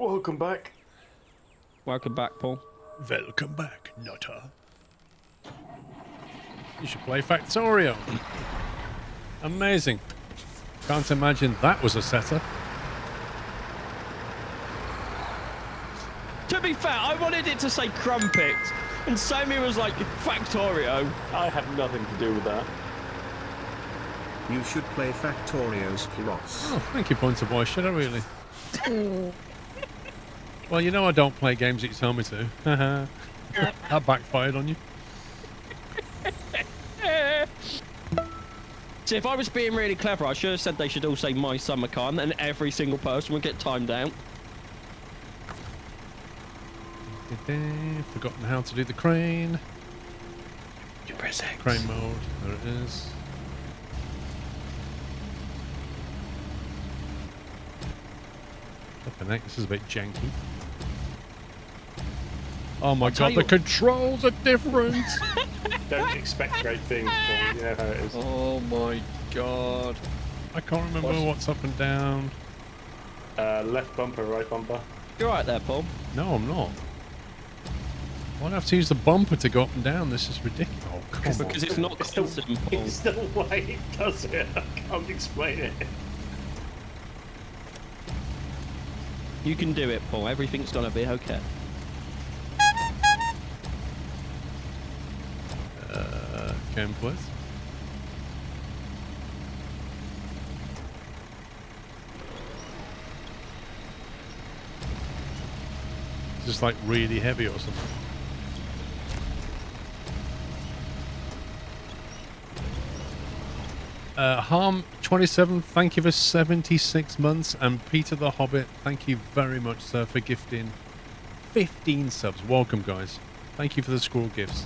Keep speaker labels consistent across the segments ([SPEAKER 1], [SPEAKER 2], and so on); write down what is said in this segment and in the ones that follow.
[SPEAKER 1] Welcome back.
[SPEAKER 2] Welcome back, Paul.
[SPEAKER 3] Welcome back, Nutter. You should play Factorio. Amazing. Can't imagine that was a setup.
[SPEAKER 2] To be fair, I wanted it to say Crumpet, and Sammy was like, Factorio.
[SPEAKER 1] I had nothing to do with that.
[SPEAKER 4] You should play Factorio's Plus.
[SPEAKER 3] Oh, thank you, Pointer Boy. Should I really? Well, you know I don't play games that you tell me to. That backfired on you.
[SPEAKER 2] See, if I was being really clever, I should have said they should all say My Summer Con, and every single person would get timed out.
[SPEAKER 3] Forgotten how to do the crane.
[SPEAKER 1] You press X.
[SPEAKER 3] Crane mode. There it is. Flipping heck, this is a bit janky. Oh my god, the controls are different!
[SPEAKER 1] Don't expect great things, Paul. You know how it is.
[SPEAKER 2] Oh my god.
[SPEAKER 3] I can't remember what's up and down.
[SPEAKER 1] Left bumper, right bumper.
[SPEAKER 2] You're right there, Paul.
[SPEAKER 3] No, I'm not. Why do I have to use the bumper to go up and down? This is ridiculous. Oh, come on.
[SPEAKER 2] Because it's not constant, Paul.
[SPEAKER 1] It's the way it does it. I can't explain it.
[SPEAKER 2] You can do it, Paul. Everything's gonna be okay.
[SPEAKER 3] Game please. It's just like really heavy or something. Harm27, thank you for 76 months. And Peter the Hobbit, thank you very much, sir, for gifting 15 subs. Welcome, guys. Thank you for the squirrel gifts.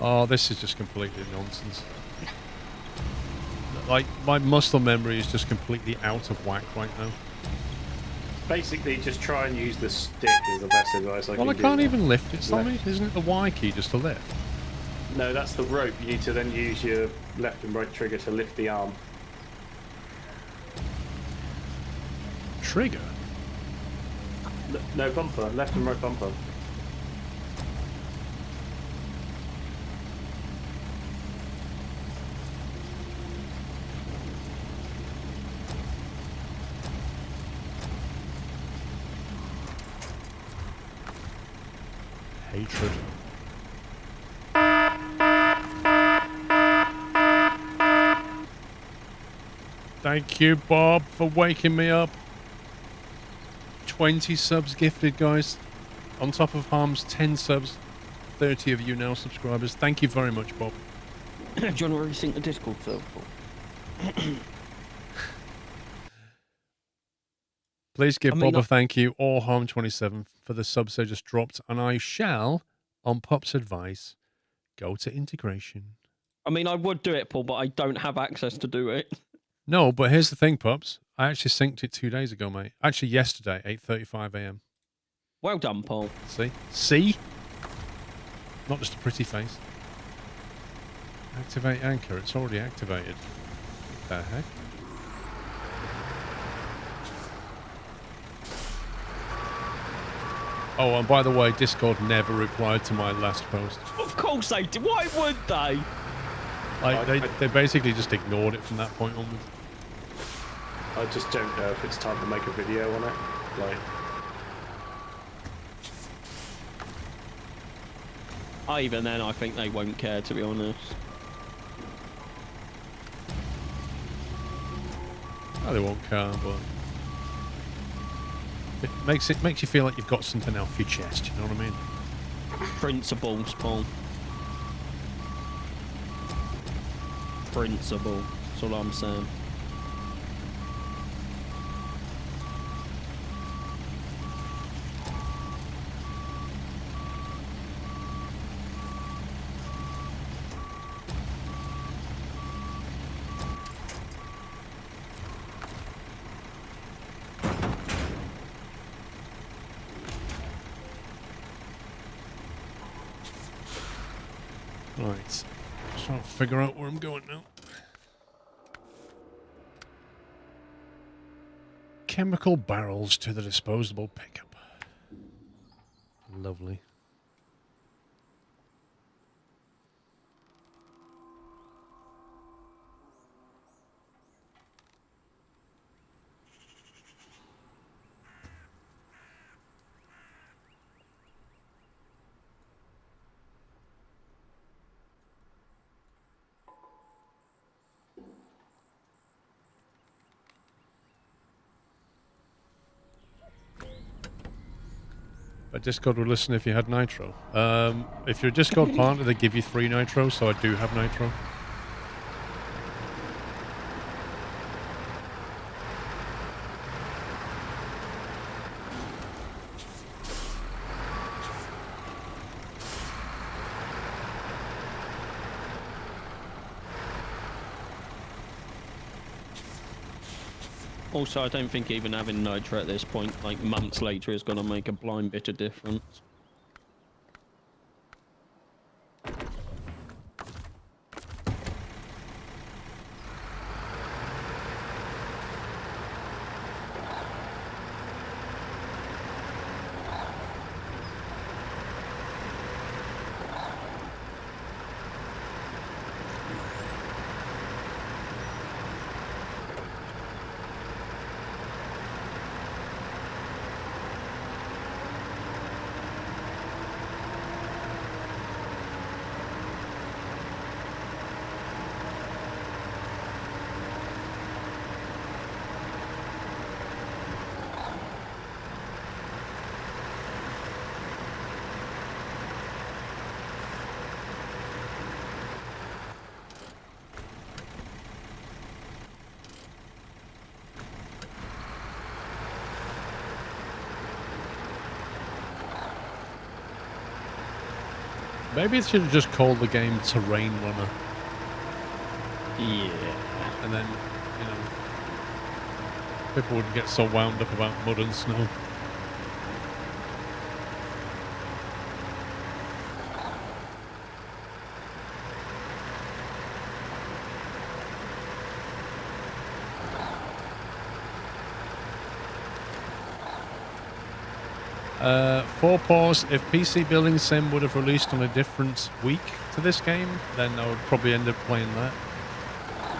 [SPEAKER 3] Oh, this is just completely nonsense. Like, my muscle memory is just completely out of whack right now.
[SPEAKER 1] Basically, just try and use the stick is the best advice I can
[SPEAKER 3] Well, I
[SPEAKER 1] do.
[SPEAKER 3] can't even lift it, Sammy. Isn't it the Y key just to lift?
[SPEAKER 1] No, that's the rope. You need to then use your left and right trigger to lift the arm.
[SPEAKER 3] Trigger?
[SPEAKER 1] No, bumper. Left and right bumper.
[SPEAKER 3] Hatred. Thank you, Bob, for waking me up. 20 subs gifted, guys. On top of Harm's 10 subs. 30 of you now subscribers. Thank you very much, Bob.
[SPEAKER 2] Do you want to resync the Discord server, Paul?
[SPEAKER 3] Please give Bob a thank you or Harm27 for the subs they just dropped, and I shall, on Pop's advice, go to integration.
[SPEAKER 2] I mean, I would do it, Paul, but I don't have access to do it.
[SPEAKER 3] No, but here's the thing, Pops. I actually synced it 2 days ago, mate. Actually, yesterday, 8:35 a.m.
[SPEAKER 2] Well done, Paul.
[SPEAKER 3] See? See? Not just a pretty face. Activate anchor. It's already activated. What the heck? Oh, and by the way, Discord never replied to my last post.
[SPEAKER 2] Of course they did. Why would they?
[SPEAKER 3] Like, they basically just ignored it from that point onwards.
[SPEAKER 1] I just don't know if it's time to make a video on it. Like,
[SPEAKER 2] even then, I think they won't care, to be honest.
[SPEAKER 3] No, they won't care, but it makes you feel like you've got something off your chest. You know what I mean?
[SPEAKER 2] Principles, Paul. Principle. That's all I'm saying.
[SPEAKER 3] Right. Just trying to figure out where I'm going now. chemical barrels to the disposable pickup. Lovely. But Discord would listen if you had nitro. If you're a Discord partner, they give you 3 nitro, so I do have nitro.
[SPEAKER 2] Also, I don't think even having nitro at this point, like months later, is going to make a blind bit of difference. Maybe it should have just called the game Terrain Runner. Yeah.
[SPEAKER 3] And then, you know, people wouldn't get so wound up about mud and snow. For pause, if PC Building Sim would have released on a different week to this game, then I would probably end up playing that.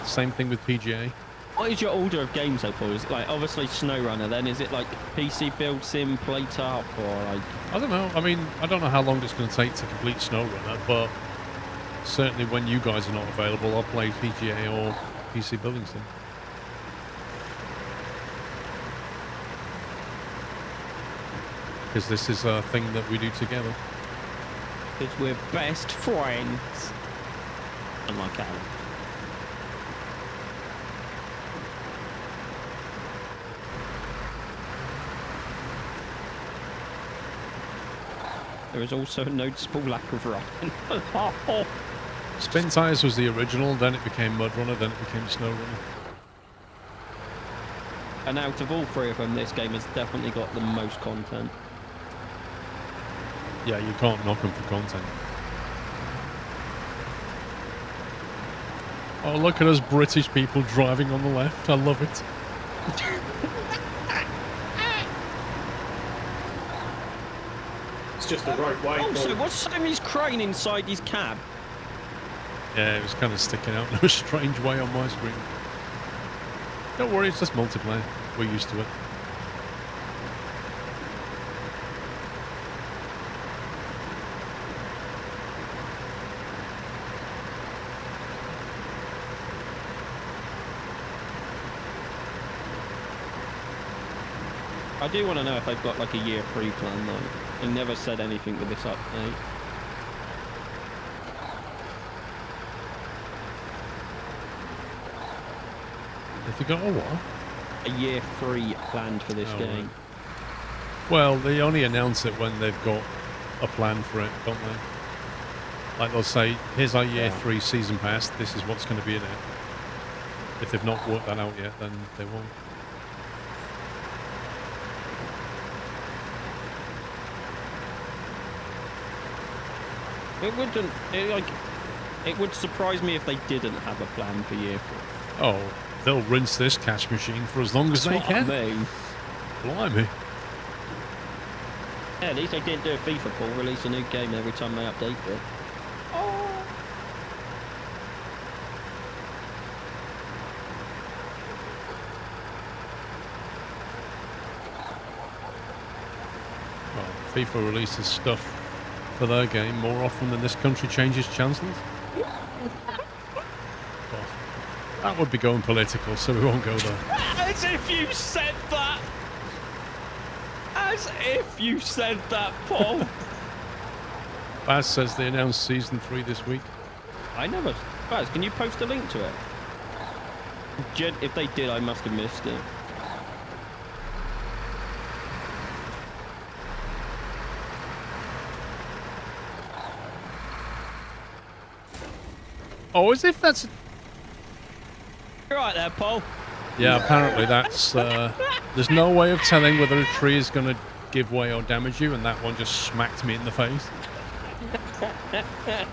[SPEAKER 3] Same thing with PGA.
[SPEAKER 2] What is your order of games, though, Paul? Is it like obviously Snowrunner? Then is it like PC Build Sim, Plate Up, or like?
[SPEAKER 3] I don't know. I mean, I don't know how long it's going to take to complete Snowrunner, but certainly when you guys are not available, I'll play PGA or PC Building Sim. Because this is a thing that we do together.
[SPEAKER 2] Because we're best friends. Unlike Alex. There is also a noticeable lack of run.
[SPEAKER 3] Spin Tires was the original, then it became Mud Runner, then it became Snowrunner.
[SPEAKER 2] And out of all 3 of them, this game has definitely got the most content.
[SPEAKER 3] Yeah, you can't knock them for content. Oh, look at us British people driving on the left. I love it.
[SPEAKER 1] It's just the right way.
[SPEAKER 2] Also, what's Sammy's crane inside his cab?
[SPEAKER 3] Yeah, it was kind of sticking out in a strange way on my screen. Don't worry, it's just multiplayer. We're used to it.
[SPEAKER 2] I do want to know if they've got like a year free plan though. They never said anything with this update.
[SPEAKER 3] If you got a what?
[SPEAKER 2] A year free planned for this game.
[SPEAKER 3] Right. Well, they only announce it when they've got a plan for it, don't they? Like they'll say, here's our year 3 season pass, this is what's going to be in it. If they've not worked that out yet, then they won't.
[SPEAKER 2] It wouldn't, it would surprise me if they didn't have a plan for year 4.
[SPEAKER 3] Oh, they'll rinse this cash machine for as long as they
[SPEAKER 2] That's what
[SPEAKER 3] can.
[SPEAKER 2] I mean.
[SPEAKER 3] Blimey.
[SPEAKER 2] Yeah, at least they didn't do a FIFA Paul, release a new game every time they update it.
[SPEAKER 3] Well, FIFA releases stuff for their game more often than this country changes chancellors. But that would be going political, so we won't go there.
[SPEAKER 2] As if you said that! As if you said that, Paul!
[SPEAKER 3] Baz says they announced Season 3 this week.
[SPEAKER 2] I never... Baz, can you post a link to it? If they did, I must have missed it.
[SPEAKER 3] Oh, as if that's...
[SPEAKER 2] You're right there, Paul.
[SPEAKER 3] Yeah, apparently that's... there's no way of telling whether a tree is going to give way or damage you, and that one just smacked me in the face. Okay.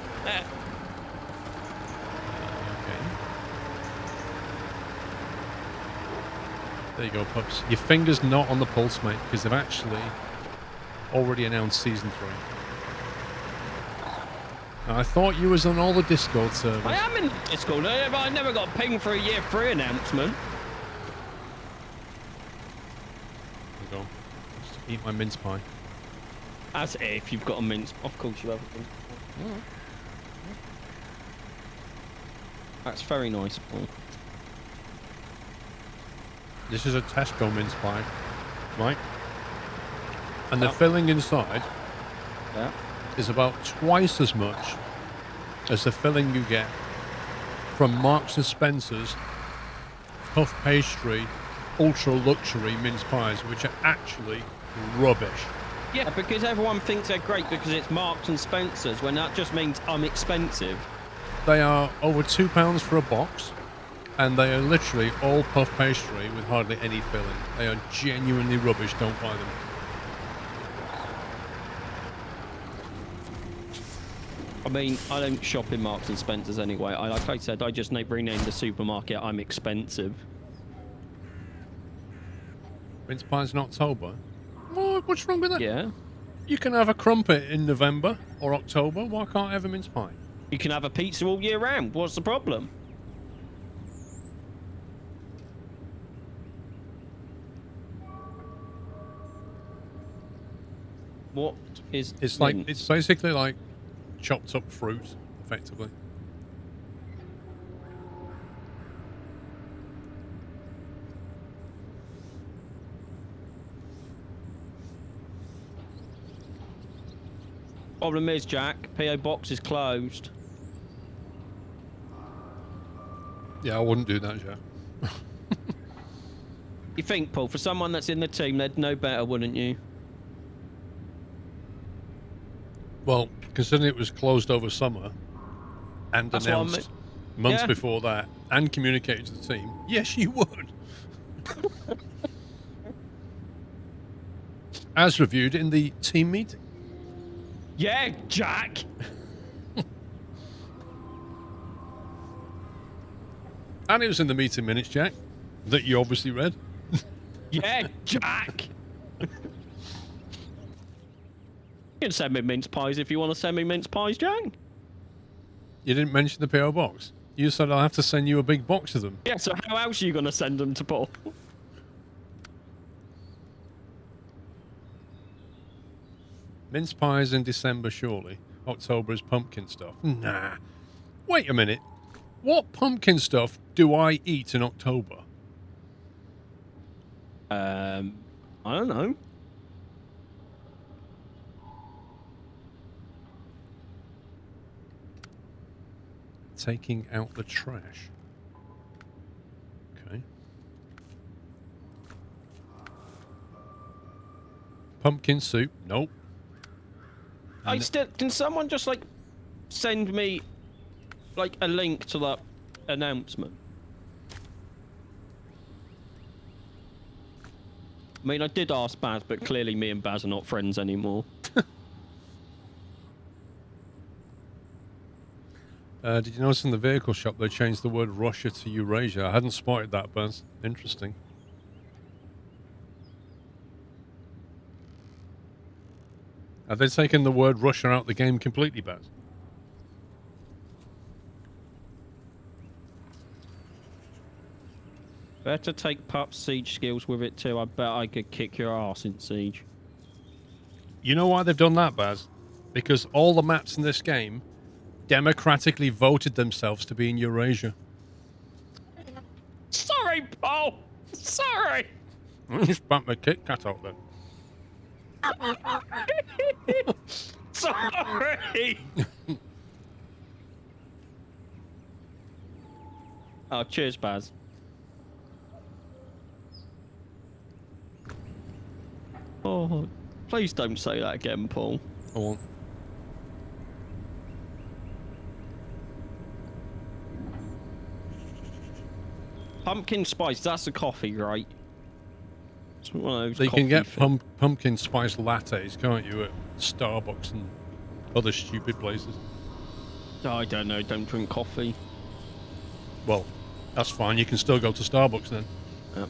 [SPEAKER 3] There you go, pups. Your finger's not on the pulse, mate, because they've actually already announced Season 3. Now, I thought you was on all the Discord servers.
[SPEAKER 2] I am in Discord, but I never got pinged for a Year 3 announcement.
[SPEAKER 3] There you go. Just eat my mince pie.
[SPEAKER 2] As if you've got a mince... Of course you have. That's very nice, Paul.
[SPEAKER 3] This is a Tesco mince pie, right? And the filling inside is about twice as much as the filling you get from Marks and Spencer's puff pastry ultra luxury mince pies, which are actually rubbish.
[SPEAKER 2] Yeah, because everyone thinks they're great because it's Marks and Spencer's, when that just means I'm expensive.
[SPEAKER 3] They are over £2 for a box, and they are literally all puff pastry with hardly any filling. They are genuinely rubbish. Don't buy them.
[SPEAKER 2] I mean, I don't shop in Marks and Spencer's anyway. Like I said, I just renamed the supermarket I'm Expensive.
[SPEAKER 3] Mince pies in October? What's wrong with that?
[SPEAKER 2] Yeah.
[SPEAKER 3] You can have a crumpet in November or October. Why can't I have a mince pie?
[SPEAKER 2] You can have a pizza all year round. What's the problem? What is
[SPEAKER 3] It's like it's basically like chopped up fruit, effectively.
[SPEAKER 2] Problem is, Jack, PO box is closed.
[SPEAKER 3] Yeah, I wouldn't do that, Jack.
[SPEAKER 2] You think, Paul, for someone that's in the team, they'd know better, wouldn't you?
[SPEAKER 3] Well, considering it was closed over summer and
[SPEAKER 2] That's what I
[SPEAKER 3] announced
[SPEAKER 2] mean.
[SPEAKER 3] months
[SPEAKER 2] Yeah.
[SPEAKER 3] before that and communicated to the team, yes, you would. As reviewed in the team meeting.
[SPEAKER 2] Yeah, Jack.
[SPEAKER 3] And it was in the meeting minutes, Jack, that you obviously read.
[SPEAKER 2] Yeah, Jack. You can send me mince pies if you want to send me mince pies, Jack.
[SPEAKER 3] You didn't mention the PO box. You said I'll have to send you a big box of them.
[SPEAKER 2] Yeah, so how else are you going to send them to Paul?
[SPEAKER 3] Mince pies in December, surely. October is pumpkin stuff. Nah. Wait a minute. What pumpkin stuff do I eat in October?
[SPEAKER 2] I don't know.
[SPEAKER 3] Taking out the trash. Okay. Pumpkin soup. Nope.
[SPEAKER 2] I still can someone just like send me like a link to that announcement? I mean, I did ask Baz, but clearly me and Baz are not friends anymore.
[SPEAKER 3] Did you notice in the vehicle shop they changed the word Russia to Eurasia? I hadn't spotted that, Buzz. Interesting. Have they taken the word Russia out of the game completely, Buzz?
[SPEAKER 2] Better take Pup's siege skills with it too. I bet I could kick your ass in siege.
[SPEAKER 3] You know why they've done that, Baz? Because all the maps in this game democratically voted themselves to be in Eurasia.
[SPEAKER 2] Sorry, Paul. Sorry.
[SPEAKER 3] Just bump my Kit Kat out then.
[SPEAKER 2] Sorry. Oh, cheers, Baz. Oh, please don't say that again, Paul.
[SPEAKER 3] I won't.
[SPEAKER 2] Pumpkin spice, that's a coffee, right? It's one of those
[SPEAKER 3] So you can get
[SPEAKER 2] things.
[SPEAKER 3] pumpkin spice lattes, can't you, at Starbucks and other stupid places?
[SPEAKER 2] I don't know, don't drink coffee.
[SPEAKER 3] Well, that's fine. You can still go to Starbucks then.
[SPEAKER 2] Yep.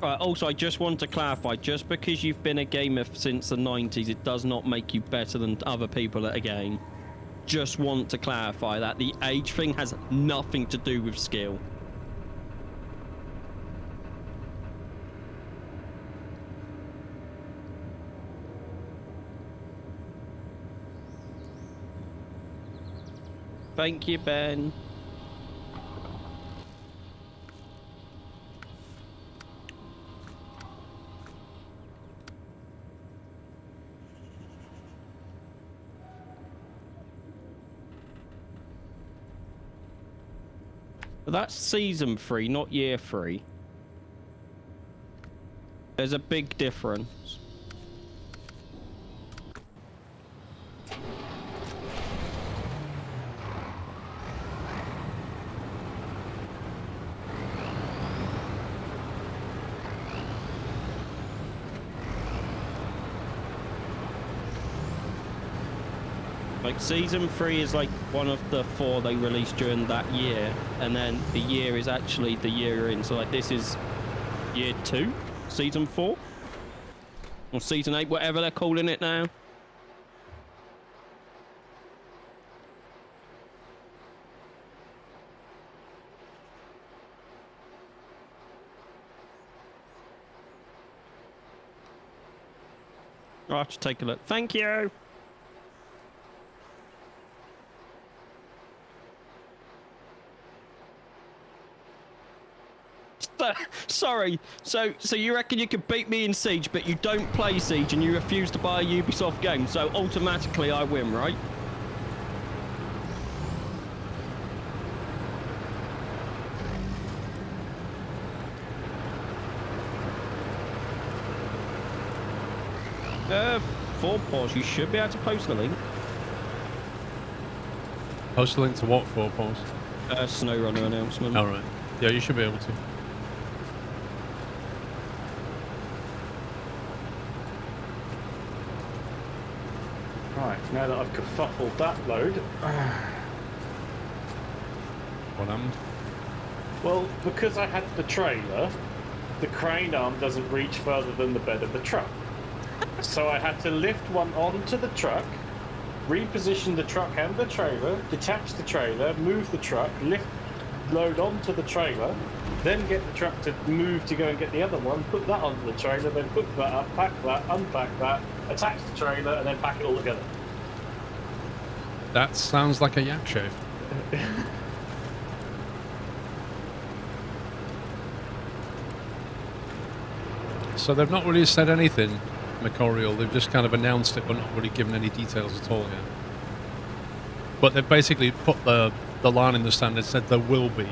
[SPEAKER 2] Also, I just want to clarify, just because you've been a gamer since the 90s, it does not make you better than other people at a game. Just want to clarify that the age thing has nothing to do with skill. Thank you, Ben. But that's season 3, not year 3. There's a big difference. Like, season 3 is like one of the 4 they released during that year, and then the year is actually the year you're in. So like, this is year 2, season 4, or season 8, whatever they're calling it now. I'll have to take a look. Thank you. Sorry, so you reckon you could beat me in Siege, but you don't play Siege and you refuse to buy a Ubisoft game, so automatically I win, right? For pause, you should be able to post the link.
[SPEAKER 3] Post a link to what for, Paul?
[SPEAKER 2] Snowrunner announcement.
[SPEAKER 3] All right. Yeah, you should be able to.
[SPEAKER 1] Right, now that I've kerfuffled that load.
[SPEAKER 3] What happened?
[SPEAKER 1] Well, because I had the trailer, the crane arm doesn't reach further than the bed of the truck. So I had to lift one onto the truck, reposition the truck and the trailer, detach the trailer, move the truck, load onto the trailer, then get the truck to move to go and get the other one, put that onto the trailer, then hook that up, pack that, unpack that, attach the trailer, and then pack it all together.
[SPEAKER 3] That sounds like a yak shave. So they've not really said anything, Macorial. They've just kind of announced it, but not really given any details at all yet. But they've basically put the line in the sand and said there will be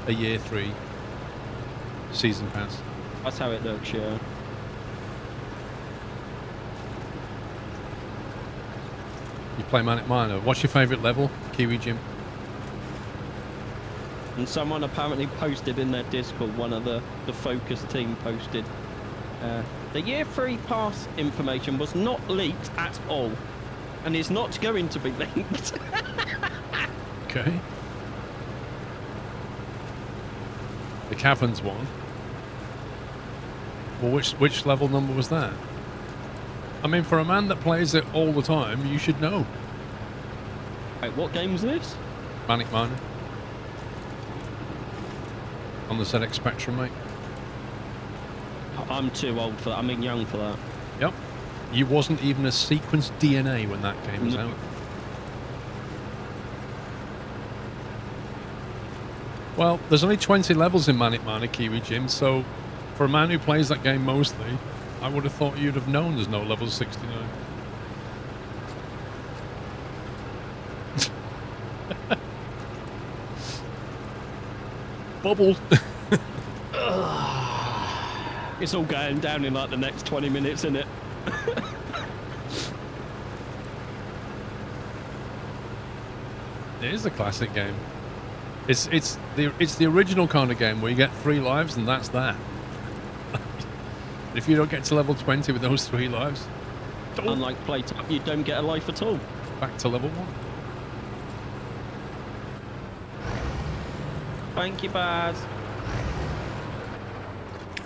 [SPEAKER 3] a year 3 season pass.
[SPEAKER 2] That's how it looks, yeah.
[SPEAKER 3] You play Manic Miner. What's your favourite level, Kiwi Jim?
[SPEAKER 2] And someone apparently posted in their Discord, one of the Focus team posted, the year 3 pass information was not leaked at all, and is not going to be leaked.
[SPEAKER 3] Okay. The caverns one. Well, which level number was that? I mean, for a man that plays it all the time, you should know.
[SPEAKER 2] Wait, what game's this?
[SPEAKER 3] Manic Miner. On the ZX Spectrum, mate.
[SPEAKER 2] I'm too old for that. I mean, young for that.
[SPEAKER 3] Yep. You wasn't even a sequenced DNA when that game was
[SPEAKER 2] No.
[SPEAKER 3] out. Well, there's only 20 levels in Manic Miner, Kiwi Jim, so for a man who plays that game mostly, I would have thought you'd have known there's no level 69. Bubble.
[SPEAKER 2] It's all going down in like the next 20 minutes, isn't it?
[SPEAKER 3] It is a classic game. It's the original kind of game where you get 3 lives and that's that. If you don't get to level 20 with those 3 lives,
[SPEAKER 2] Unlike Playtime, you don't get a life at all.
[SPEAKER 3] back to level 1.
[SPEAKER 2] Thank you, Baz.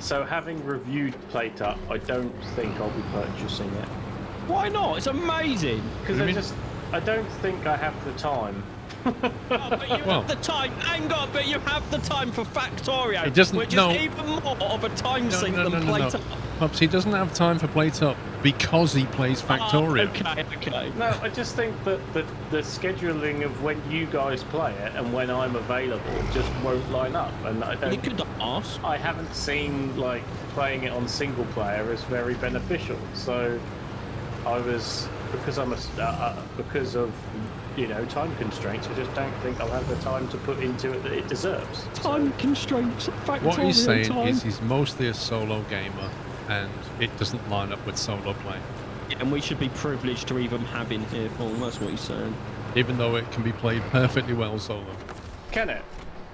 [SPEAKER 1] So having reviewed Playtime, I don't think I'll be purchasing it.
[SPEAKER 2] Why not? It's amazing.
[SPEAKER 1] Because I don't think I have the time.
[SPEAKER 2] Oh, but you
[SPEAKER 3] Well-
[SPEAKER 2] have the time. Hang on, but you have the time for Factorio,
[SPEAKER 3] It doesn't-
[SPEAKER 2] which
[SPEAKER 3] no.
[SPEAKER 2] is even more of a time sink than
[SPEAKER 3] no.
[SPEAKER 2] Playtime.
[SPEAKER 3] Pops, he doesn't have time for Playtime because he plays Factorio.
[SPEAKER 2] Okay.
[SPEAKER 1] No, I just think that the scheduling of when you guys play it and when I'm available just won't line up, and I
[SPEAKER 2] You
[SPEAKER 1] don't.
[SPEAKER 2] could ask.
[SPEAKER 1] I haven't seen like playing it on single player as very beneficial. So I was because of time constraints. I just don't think I'll have the time to put into it that it deserves.
[SPEAKER 2] Time constraints. Factorio
[SPEAKER 3] What he's saying
[SPEAKER 2] time.
[SPEAKER 3] is he's mostly a solo gamer and it doesn't line up with solo play.
[SPEAKER 2] And we should be privileged to even have him here, Paul. That's what he's saying.
[SPEAKER 3] Even though it can be played perfectly well solo.
[SPEAKER 1] Can it?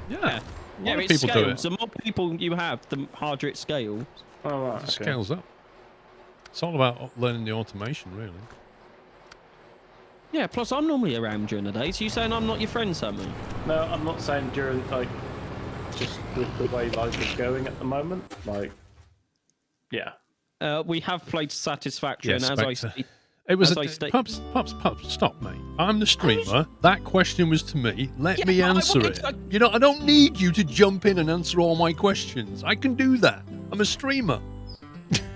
[SPEAKER 3] Yeah.
[SPEAKER 2] Yeah,
[SPEAKER 3] A lot of
[SPEAKER 2] it
[SPEAKER 3] people do
[SPEAKER 2] scales.
[SPEAKER 3] it.
[SPEAKER 2] The more people you have, the harder it scales.
[SPEAKER 1] Oh right.
[SPEAKER 3] It
[SPEAKER 1] Okay.
[SPEAKER 3] scales up. It's all about learning the automation, really.
[SPEAKER 2] Yeah, plus I'm normally around during the day, so you saying I'm not your friend, Sammy?
[SPEAKER 1] No, I'm not saying during just with the way life is going at the moment. Yeah.
[SPEAKER 2] We have played Satisfactory, and as I
[SPEAKER 3] Spectre.
[SPEAKER 2] say,
[SPEAKER 3] It was
[SPEAKER 2] As
[SPEAKER 3] a
[SPEAKER 2] I state-
[SPEAKER 3] Pops, stop, mate. I'm the streamer. That question was to me. Let
[SPEAKER 2] Yeah,
[SPEAKER 3] me
[SPEAKER 2] but I
[SPEAKER 3] answer
[SPEAKER 2] wanted
[SPEAKER 3] it.
[SPEAKER 2] to-
[SPEAKER 3] I don't need you to jump in and answer all my questions. I can do that. I'm a streamer.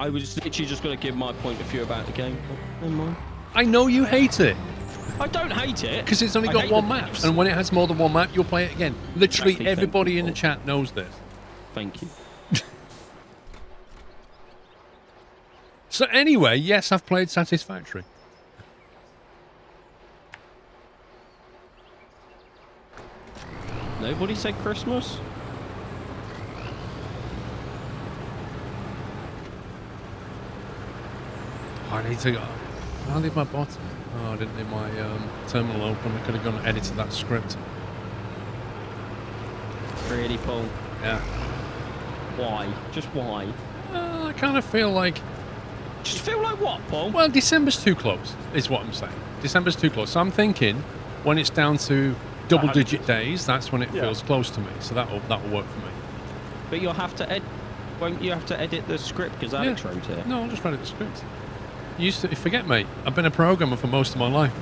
[SPEAKER 2] I was literally just going to give my point of view about the game. Never mind.
[SPEAKER 3] I know you hate it
[SPEAKER 2] I don't hate it.
[SPEAKER 3] because it's only
[SPEAKER 2] I
[SPEAKER 3] got
[SPEAKER 2] hate
[SPEAKER 3] one
[SPEAKER 2] the
[SPEAKER 3] map,
[SPEAKER 2] games.
[SPEAKER 3] and when it has more than one map, you'll play it again. Literally
[SPEAKER 2] Exactly,
[SPEAKER 3] everybody
[SPEAKER 2] thank
[SPEAKER 3] in
[SPEAKER 2] you,
[SPEAKER 3] the chat knows this.
[SPEAKER 2] Thank you.
[SPEAKER 3] So anyway, yes, I've played Satisfactory.
[SPEAKER 2] Nobody said Christmas?
[SPEAKER 3] I need to go. I leave my bottom. Oh, I didn't leave my terminal open. I could have gone and edited that script.
[SPEAKER 2] Really, Paul?
[SPEAKER 3] Yeah.
[SPEAKER 2] Why? Just why?
[SPEAKER 3] I kind of feel like,
[SPEAKER 2] Just feel like what, Paul?
[SPEAKER 3] well, December's too close, is what I'm saying. December's too close. So I'm thinking when it's down to double-digit days, that's when it
[SPEAKER 1] Yeah.
[SPEAKER 3] feels close to me. So that'll work for me.
[SPEAKER 2] But you'll have to won't you have to edit the script because Alex wrote it?
[SPEAKER 3] No, I'll just edit the script. You forget, mate. I've been a programmer for most of my life.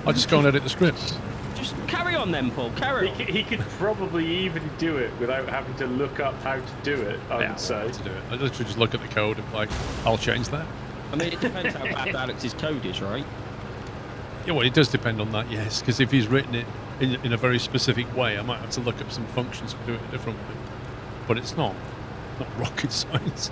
[SPEAKER 3] I'll just go and edit the script.
[SPEAKER 2] Just carry on then, Paul. Carry on.
[SPEAKER 1] He could probably even do it without having to look up how to do it, I
[SPEAKER 3] Yeah,
[SPEAKER 1] would say.
[SPEAKER 3] to do it. I literally just look at the code and be like, I'll change that.
[SPEAKER 2] I mean, it depends how bad Alex's code is, right?
[SPEAKER 3] Yeah, well, it does depend on that, yes. Because if he's written it in a very specific way, I might have to look up some functions and do it a different way. But it's not rocket science.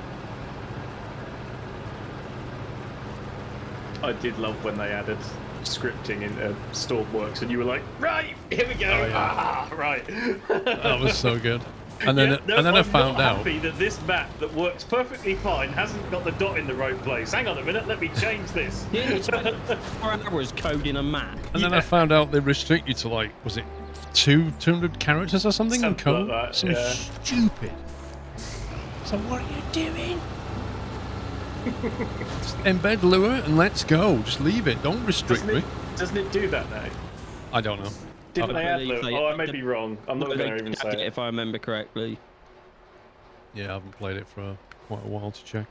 [SPEAKER 1] I did love when they added scripting in Stormworks, and you were like, right, here we go.
[SPEAKER 3] Oh, yeah.
[SPEAKER 1] Ah, right.
[SPEAKER 3] That was so good. And then,
[SPEAKER 1] Yeah, no,
[SPEAKER 3] and then I
[SPEAKER 1] I'm
[SPEAKER 3] found
[SPEAKER 1] not
[SPEAKER 3] out.
[SPEAKER 1] happy that this map that works perfectly fine hasn't got the dot in the right place. Hang on a minute, let me change this.
[SPEAKER 2] Yeah, you spent 4 hours coding a map.
[SPEAKER 3] And then I found out they restrict you to, like, was it 200 characters or something in
[SPEAKER 1] Something
[SPEAKER 3] code?
[SPEAKER 1] like that,
[SPEAKER 3] Some
[SPEAKER 1] yeah.
[SPEAKER 3] stupid. So what are you doing? Just embed Lua and let's go. Just leave it. Don't restrict me.
[SPEAKER 1] Doesn't it do that now?
[SPEAKER 3] I don't know.
[SPEAKER 1] Didn't they add
[SPEAKER 2] believe
[SPEAKER 1] Lure?
[SPEAKER 2] they
[SPEAKER 1] Oh, I may
[SPEAKER 2] added-
[SPEAKER 1] be wrong. I'm not
[SPEAKER 2] No,
[SPEAKER 1] going
[SPEAKER 2] they
[SPEAKER 1] to even
[SPEAKER 2] did
[SPEAKER 1] say
[SPEAKER 2] add
[SPEAKER 1] it.
[SPEAKER 2] if I remember correctly.
[SPEAKER 3] Yeah, I haven't played it for quite a while to check.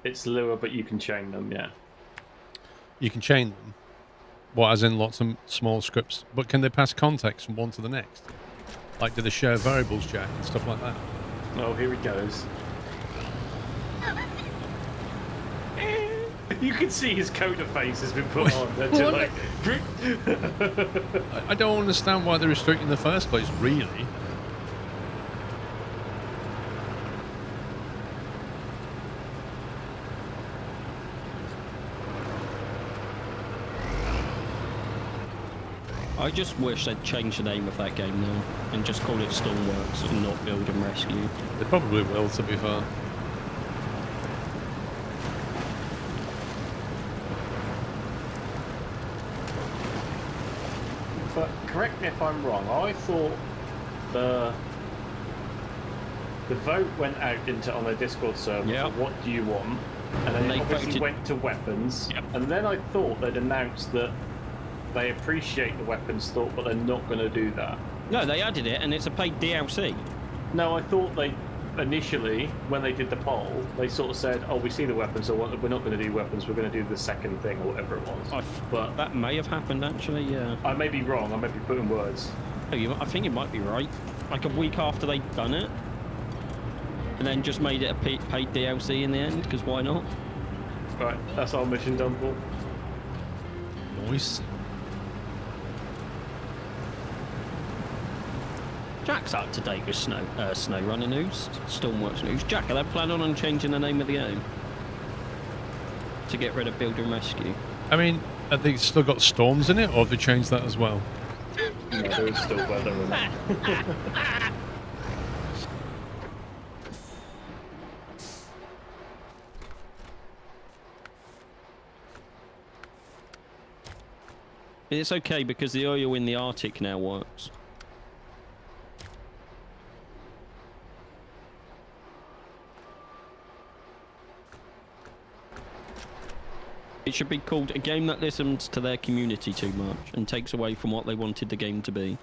[SPEAKER 1] It's lure, but you can chain them, yeah.
[SPEAKER 3] You can chain them. What, as in lots of small scripts? But can they pass context from one to the next? Like, do they share variables, Jack, and stuff like that?
[SPEAKER 1] Oh, here he goes. You can see his coat of face has been put on. They're just like...
[SPEAKER 3] I don't understand why they're restricting in the first place, really.
[SPEAKER 2] I just wish they'd change the name of that game now and just call it Stormworks and not Build and Rescue.
[SPEAKER 3] They probably will, to be fair.
[SPEAKER 1] But correct me if I'm wrong. I thought the vote went out on a Discord server
[SPEAKER 2] Yeah.
[SPEAKER 1] for what do you want, and then
[SPEAKER 2] And
[SPEAKER 1] it
[SPEAKER 2] they
[SPEAKER 1] obviously
[SPEAKER 2] voted-
[SPEAKER 1] went to weapons.
[SPEAKER 2] Yep.
[SPEAKER 1] And then I thought they'd announced that they appreciate the weapons thought, but they're not going to do that.
[SPEAKER 2] No, they added it and it's a paid DLC.
[SPEAKER 1] No, I thought they initially, when they did the poll, they sort of said, "Oh, we see the weapons, so we're not going to do weapons. We're going to do the second thing or whatever it was." But
[SPEAKER 2] That may have happened actually, yeah.
[SPEAKER 1] I may be wrong. I may be putting words.
[SPEAKER 2] Oh, I think you might be right. Like a week after they'd done it. And then just made it a paid DLC in the end, because why not?
[SPEAKER 1] Right, that's our mission done, Paul.
[SPEAKER 3] Nice.
[SPEAKER 2] Jack's up to date with Snowrunner news, Stormworks news. Jack, are they planning on changing the name of the game? To get rid of Build and Rescue?
[SPEAKER 3] I mean, have they still got storms in it, or have they changed that as well?
[SPEAKER 1] No, there is still weather in it.
[SPEAKER 2] It's okay because the oil in the Arctic now works. It should be called a game that listens to their community too much and takes away from what they wanted the game to be.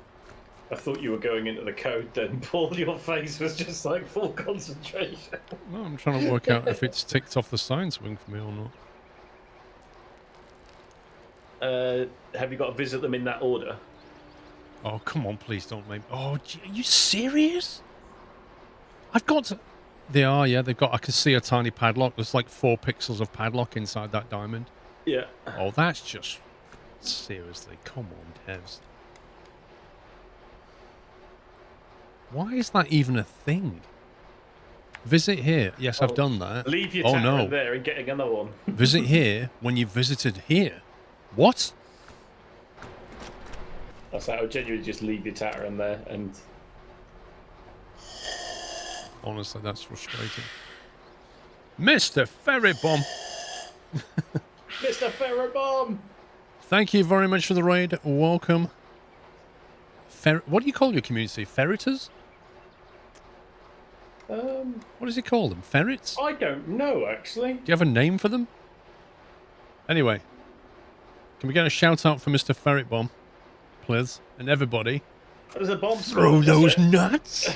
[SPEAKER 1] I thought you were going into the code then, Paul. Your face was just like full concentration.
[SPEAKER 3] No, I'm trying to work out if it's ticked off the science wing for me or not.
[SPEAKER 1] Have you got to visit them in that order?
[SPEAKER 3] Oh, come on, please don't make... Oh, are you serious? I've got to... They are, yeah. They've got... I can see a tiny padlock. There's like 4 pixels of padlock inside that diamond.
[SPEAKER 1] Yeah.
[SPEAKER 3] Oh, that's just... Seriously, come on, devs. Why is that even a thing? Visit here. Yes, I've done that.
[SPEAKER 1] Leave your
[SPEAKER 3] Oh,
[SPEAKER 1] tower
[SPEAKER 3] no.
[SPEAKER 1] there and getting another one.
[SPEAKER 3] Visit here when you visited here. What?
[SPEAKER 1] That's how I would genuinely just leave your tower in there and...
[SPEAKER 3] Honestly, that's frustrating. Mr. Ferry Bomb!
[SPEAKER 1] Mr. Ferrobomb!
[SPEAKER 3] Thank you very much for the raid. Welcome. What do you call your community? Ferreters? What does he call them? Ferrets?
[SPEAKER 1] I don't know, actually.
[SPEAKER 3] Do you have a name for them? Anyway, can we get a shout out for Mr. Ferret Bomb, please? And everybody.
[SPEAKER 1] There's a bomb squad.
[SPEAKER 3] Throw
[SPEAKER 1] is
[SPEAKER 3] those
[SPEAKER 1] it?
[SPEAKER 3] nuts!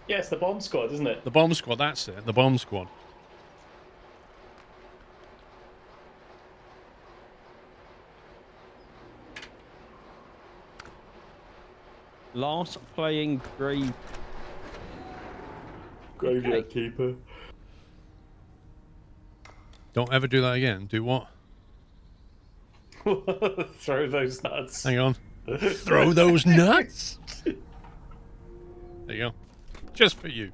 [SPEAKER 1] Yeah, it's the bomb squad, isn't it?
[SPEAKER 3] The bomb squad, that's it. The bomb squad.
[SPEAKER 2] Last playing Grave.
[SPEAKER 1] Graveyard Keeper.
[SPEAKER 3] Don't ever do that again. Do what?
[SPEAKER 1] Throw those nuts.
[SPEAKER 3] Hang on. Throw those nuts! There you go. Just for you.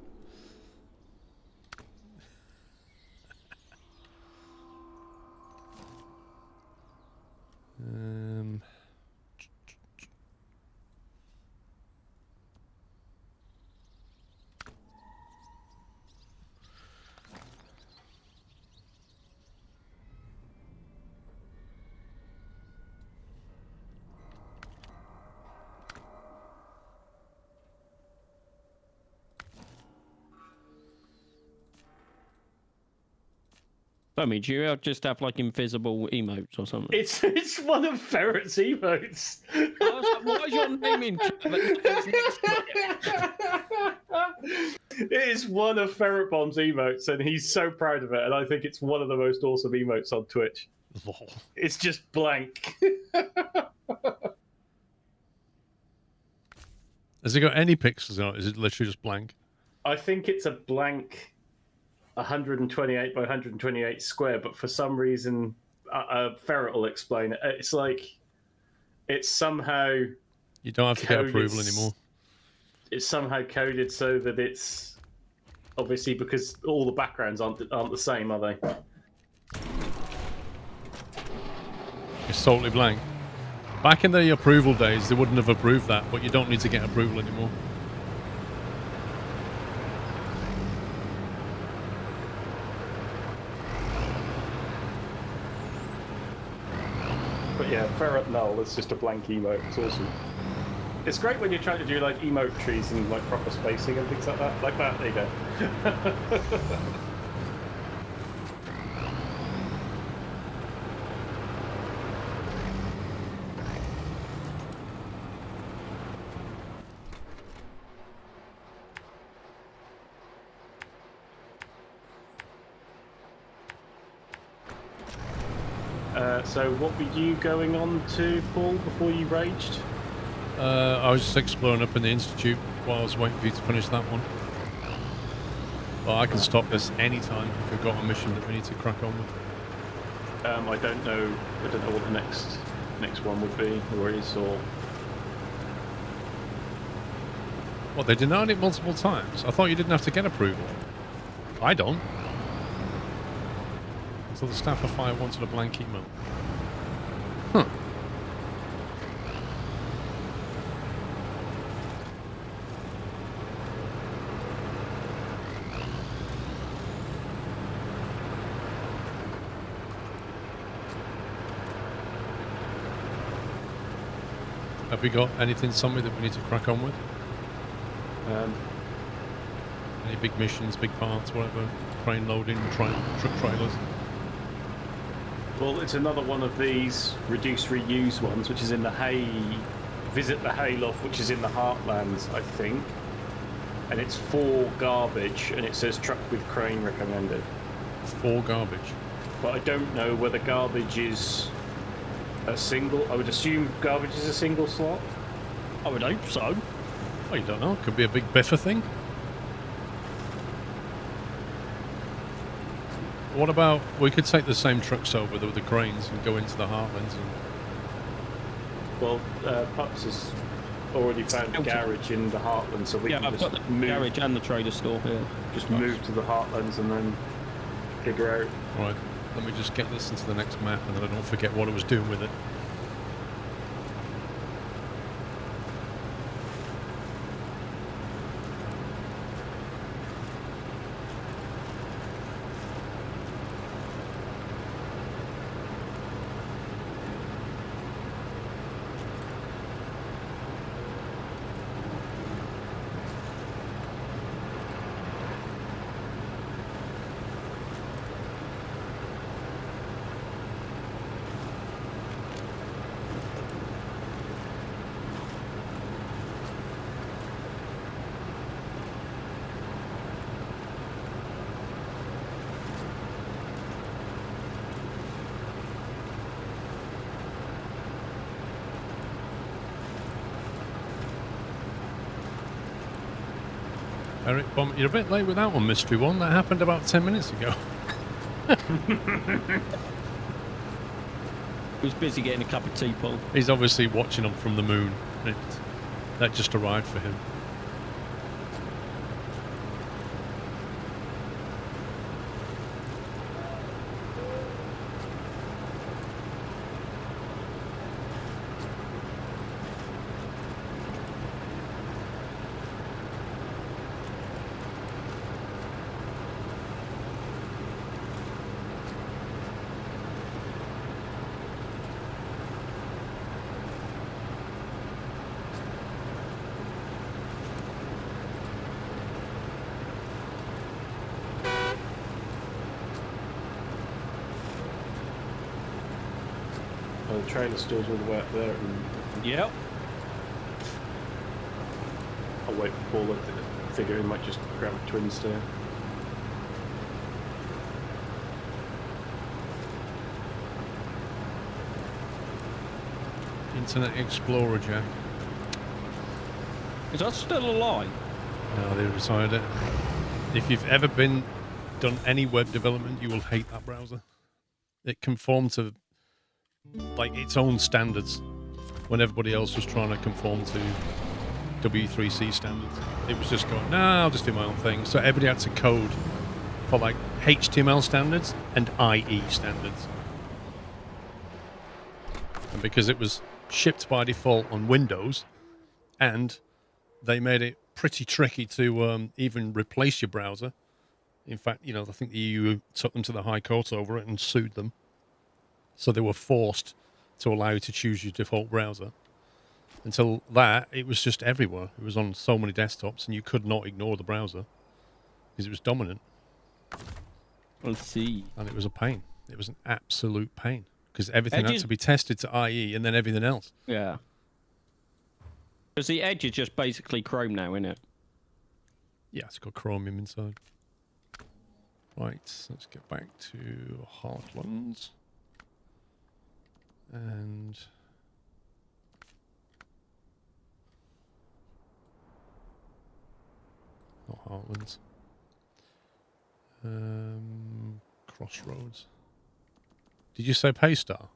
[SPEAKER 3] Um...
[SPEAKER 2] I mean, do you just have like invisible emotes or something?
[SPEAKER 1] It's one of Ferret's emotes.
[SPEAKER 2] I was like, why is your name in chat, but nothing's next to it?
[SPEAKER 1] It is one of Ferret Bomb's emotes, and he's so proud of it. And I think it's one of the most awesome emotes on Twitch.
[SPEAKER 3] Lol.
[SPEAKER 1] It's just blank.
[SPEAKER 3] Has it got any pixels in it? Is it literally just blank?
[SPEAKER 1] I think it's a blank 128 by 128 square, but for some reason, Ferret will explain it. It's like it's somehow
[SPEAKER 3] You don't have to get approval
[SPEAKER 1] coded-
[SPEAKER 3] anymore.
[SPEAKER 1] It's somehow coded so that it's obviously because all the backgrounds aren't the same, are they?
[SPEAKER 3] It's totally blank. Back in the approval days, they wouldn't have approved that, but you don't need to get approval anymore.
[SPEAKER 1] But yeah, Ferret Null is just a blank emote. It's awesome. It's great when you're trying to do like emote trees and like proper spacing and things like that. Like that, there you go. So what were you going on to, Paul, before you raged?
[SPEAKER 3] I was just exploring up in the Institute while I was waiting for you to finish that one. Well, I can stop this anytime if we've got a mission that we need to crack on with.
[SPEAKER 1] I don't know what the next one would be, or is, or...
[SPEAKER 3] Well, they denied it multiple times. I thought you didn't have to get approval. I don't. So the staff of Fire wanted a blank email. Huh. Have we got anything somewhere that we need to crack on with? Any big missions, big parts, whatever? Crane loading, truck trailers?
[SPEAKER 1] Well, it's another one of these reduce reuse ones, which is in the visit the hayloft, which is in the Heartlands, I think. And it's for garbage, and it says truck with crane recommended.
[SPEAKER 3] For garbage.
[SPEAKER 1] But I don't know whether garbage is a single. I would assume garbage is a single slot.
[SPEAKER 2] I would hope so.
[SPEAKER 3] Oh, you don't know. Could be a big biffer thing. What about we could take the same trucks over with the cranes and go into the Heartlands? And...
[SPEAKER 1] Well, Pups has already found a garage in the Heartlands, so we
[SPEAKER 2] Yeah,
[SPEAKER 1] can
[SPEAKER 2] I've
[SPEAKER 1] just
[SPEAKER 2] got the
[SPEAKER 1] move.
[SPEAKER 2] garage and the trader store here.
[SPEAKER 1] Just move to the Heartlands and then figure out.
[SPEAKER 3] Right, let me just get this into the next map and then I don't forget what I was doing with it. Eric Bomb, you're a bit late with that one, Mystery One. That happened about 10 minutes ago.
[SPEAKER 2] He was busy getting a cup of tea, Paul.
[SPEAKER 3] He's obviously watching them from the moon. That just arrived for him.
[SPEAKER 1] Oh, the trailer store's all the way up there. And
[SPEAKER 2] Yep.
[SPEAKER 1] I'll wait for Paul to figure he might just grab a twin steer.
[SPEAKER 3] Internet Explorer, Jack.
[SPEAKER 2] Is that still alive?
[SPEAKER 3] No, they retired it. If you've ever done any web development, you will hate that browser. It conformed to like its own standards when everybody else was trying to conform to W3C standards. It was just going, nah, I'll just do my own thing. So everybody had to code for like HTML standards and IE standards. And because it was shipped by default on Windows, and they made it pretty tricky to even replace your browser. In fact, I think the EU took them to the High Court over it and sued them. So they were forced to allow you to choose your default browser. Until that, it was just everywhere. It was on so many desktops, and you could not ignore the browser because it was dominant.
[SPEAKER 2] Let's see.
[SPEAKER 3] And it was a pain. It was an absolute pain because everything had
[SPEAKER 2] Edge
[SPEAKER 3] to be tested to IE and then everything else.
[SPEAKER 2] Yeah. Because the Edge is just basically Chrome now, isn't it?
[SPEAKER 3] Yeah, it's got Chromium inside. Right, let's get back to Heartlands. And not Heartlands. Crossroads. Did you say Paystar?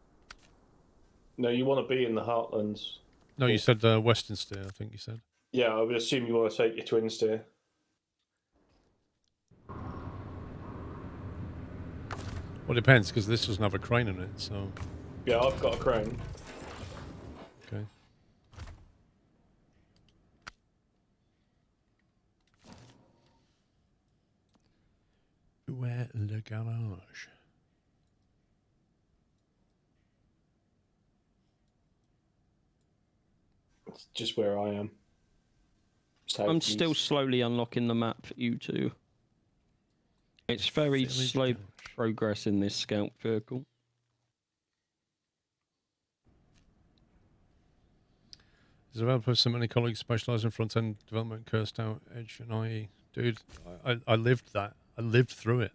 [SPEAKER 1] No, you want to be in the Heartlands.
[SPEAKER 3] No, you said Western Steer, I think you said.
[SPEAKER 1] Yeah, I would assume you want to take your twin steer.
[SPEAKER 3] Well, it depends, because this doesn't have a crane in it, so...
[SPEAKER 1] Yeah, I've got a crane.
[SPEAKER 3] Okay. Where le garage?
[SPEAKER 1] It's just where I am.
[SPEAKER 2] I'm still slowly unlocking the map for you two. It's very slow progress in this scout vehicle.
[SPEAKER 3] As a developer, so many colleagues specialise in front-end development, cursed out Edge and IE. Dude, I lived that. I lived through it.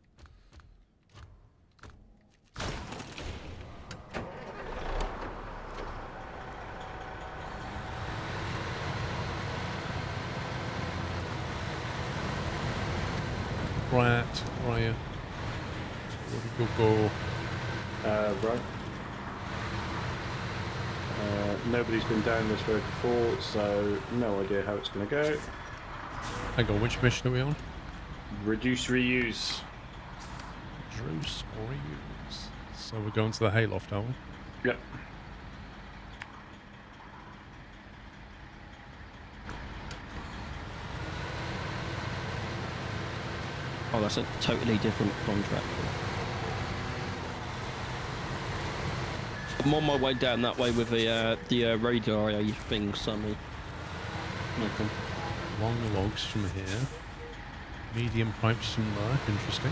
[SPEAKER 3] Right, where are you? Where did you go?
[SPEAKER 1] Right. Nobody's been down this road before, so no idea how it's going to go.
[SPEAKER 3] Hang on, which mission are we on?
[SPEAKER 1] Reduce, reuse.
[SPEAKER 3] Reduce or reuse. So we're going to the hayloft, are we?
[SPEAKER 1] Yep.
[SPEAKER 2] Oh, that's a totally different contract. I'm on my way down that way with the radar thing, Sammy. Okay.
[SPEAKER 3] Long logs from here. Medium pipes from there. Interesting.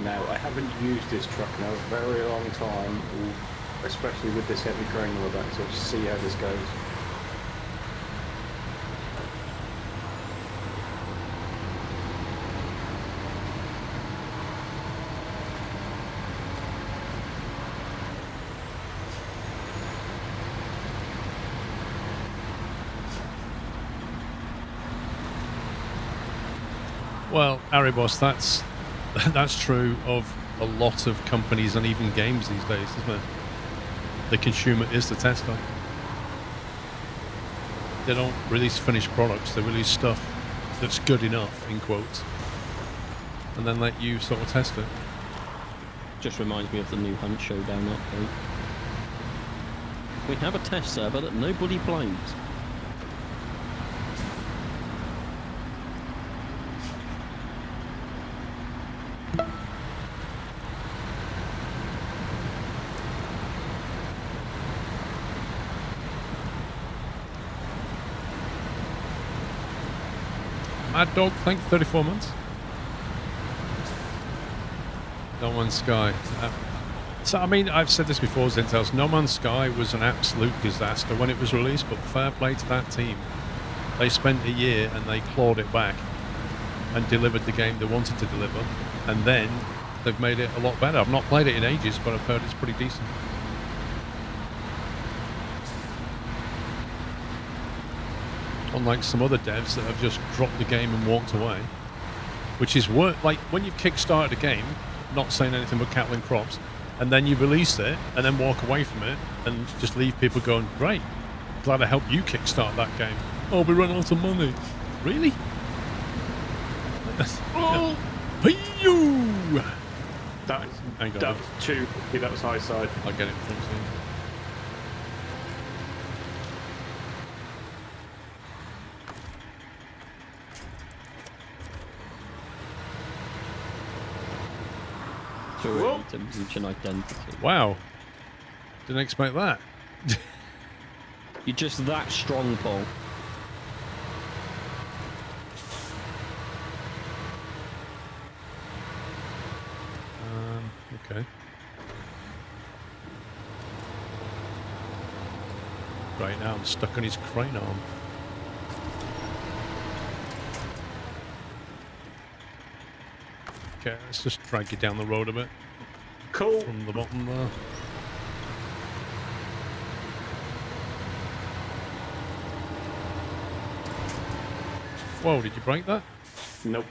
[SPEAKER 1] Now, I haven't used this truck in a very long time, especially with this heavy crane on the back, so just see how this goes.
[SPEAKER 3] Well, Aribos, that's true of a lot of companies and even games these days, isn't it? The consumer is the tester. They don't release finished products, they release stuff that's good enough, in quotes, and then let you sort of test it.
[SPEAKER 2] Just reminds me of the new Hunt Showdown update. We have a test server that nobody plays.
[SPEAKER 3] Mad Dog, thank you, 34 months. No Man's Sky. So, I mean, I've said this before, Zintel. No Man's Sky was an absolute disaster when it was released, but fair play to that team. They spent a year and they clawed it back and delivered the game they wanted to deliver, and then they've made it a lot better. I've not played it in ages, but I've heard it's pretty decent. Unlike some other devs that have just dropped the game and walked away, which is like when you've kickstarted a game, not saying anything but cattle and crops, and then you release it and then walk away from it and just leave people going, great, glad I helped you kickstart that game. Oh, we run out of money. Really?
[SPEAKER 1] Oh!
[SPEAKER 3] Pew!
[SPEAKER 1] That was too. That was high side.
[SPEAKER 3] I'll get it from soon.
[SPEAKER 2] Too
[SPEAKER 1] Whoa.
[SPEAKER 2] early to reach an identity.
[SPEAKER 3] Wow. Didn't expect that.
[SPEAKER 2] You're just that strong, Paul.
[SPEAKER 3] Okay. Right now I'm stuck on his crane arm. Okay, let's just drag you down the road a bit.
[SPEAKER 1] Cool.
[SPEAKER 3] From the bottom there. Whoa, did you break that?
[SPEAKER 1] Nope.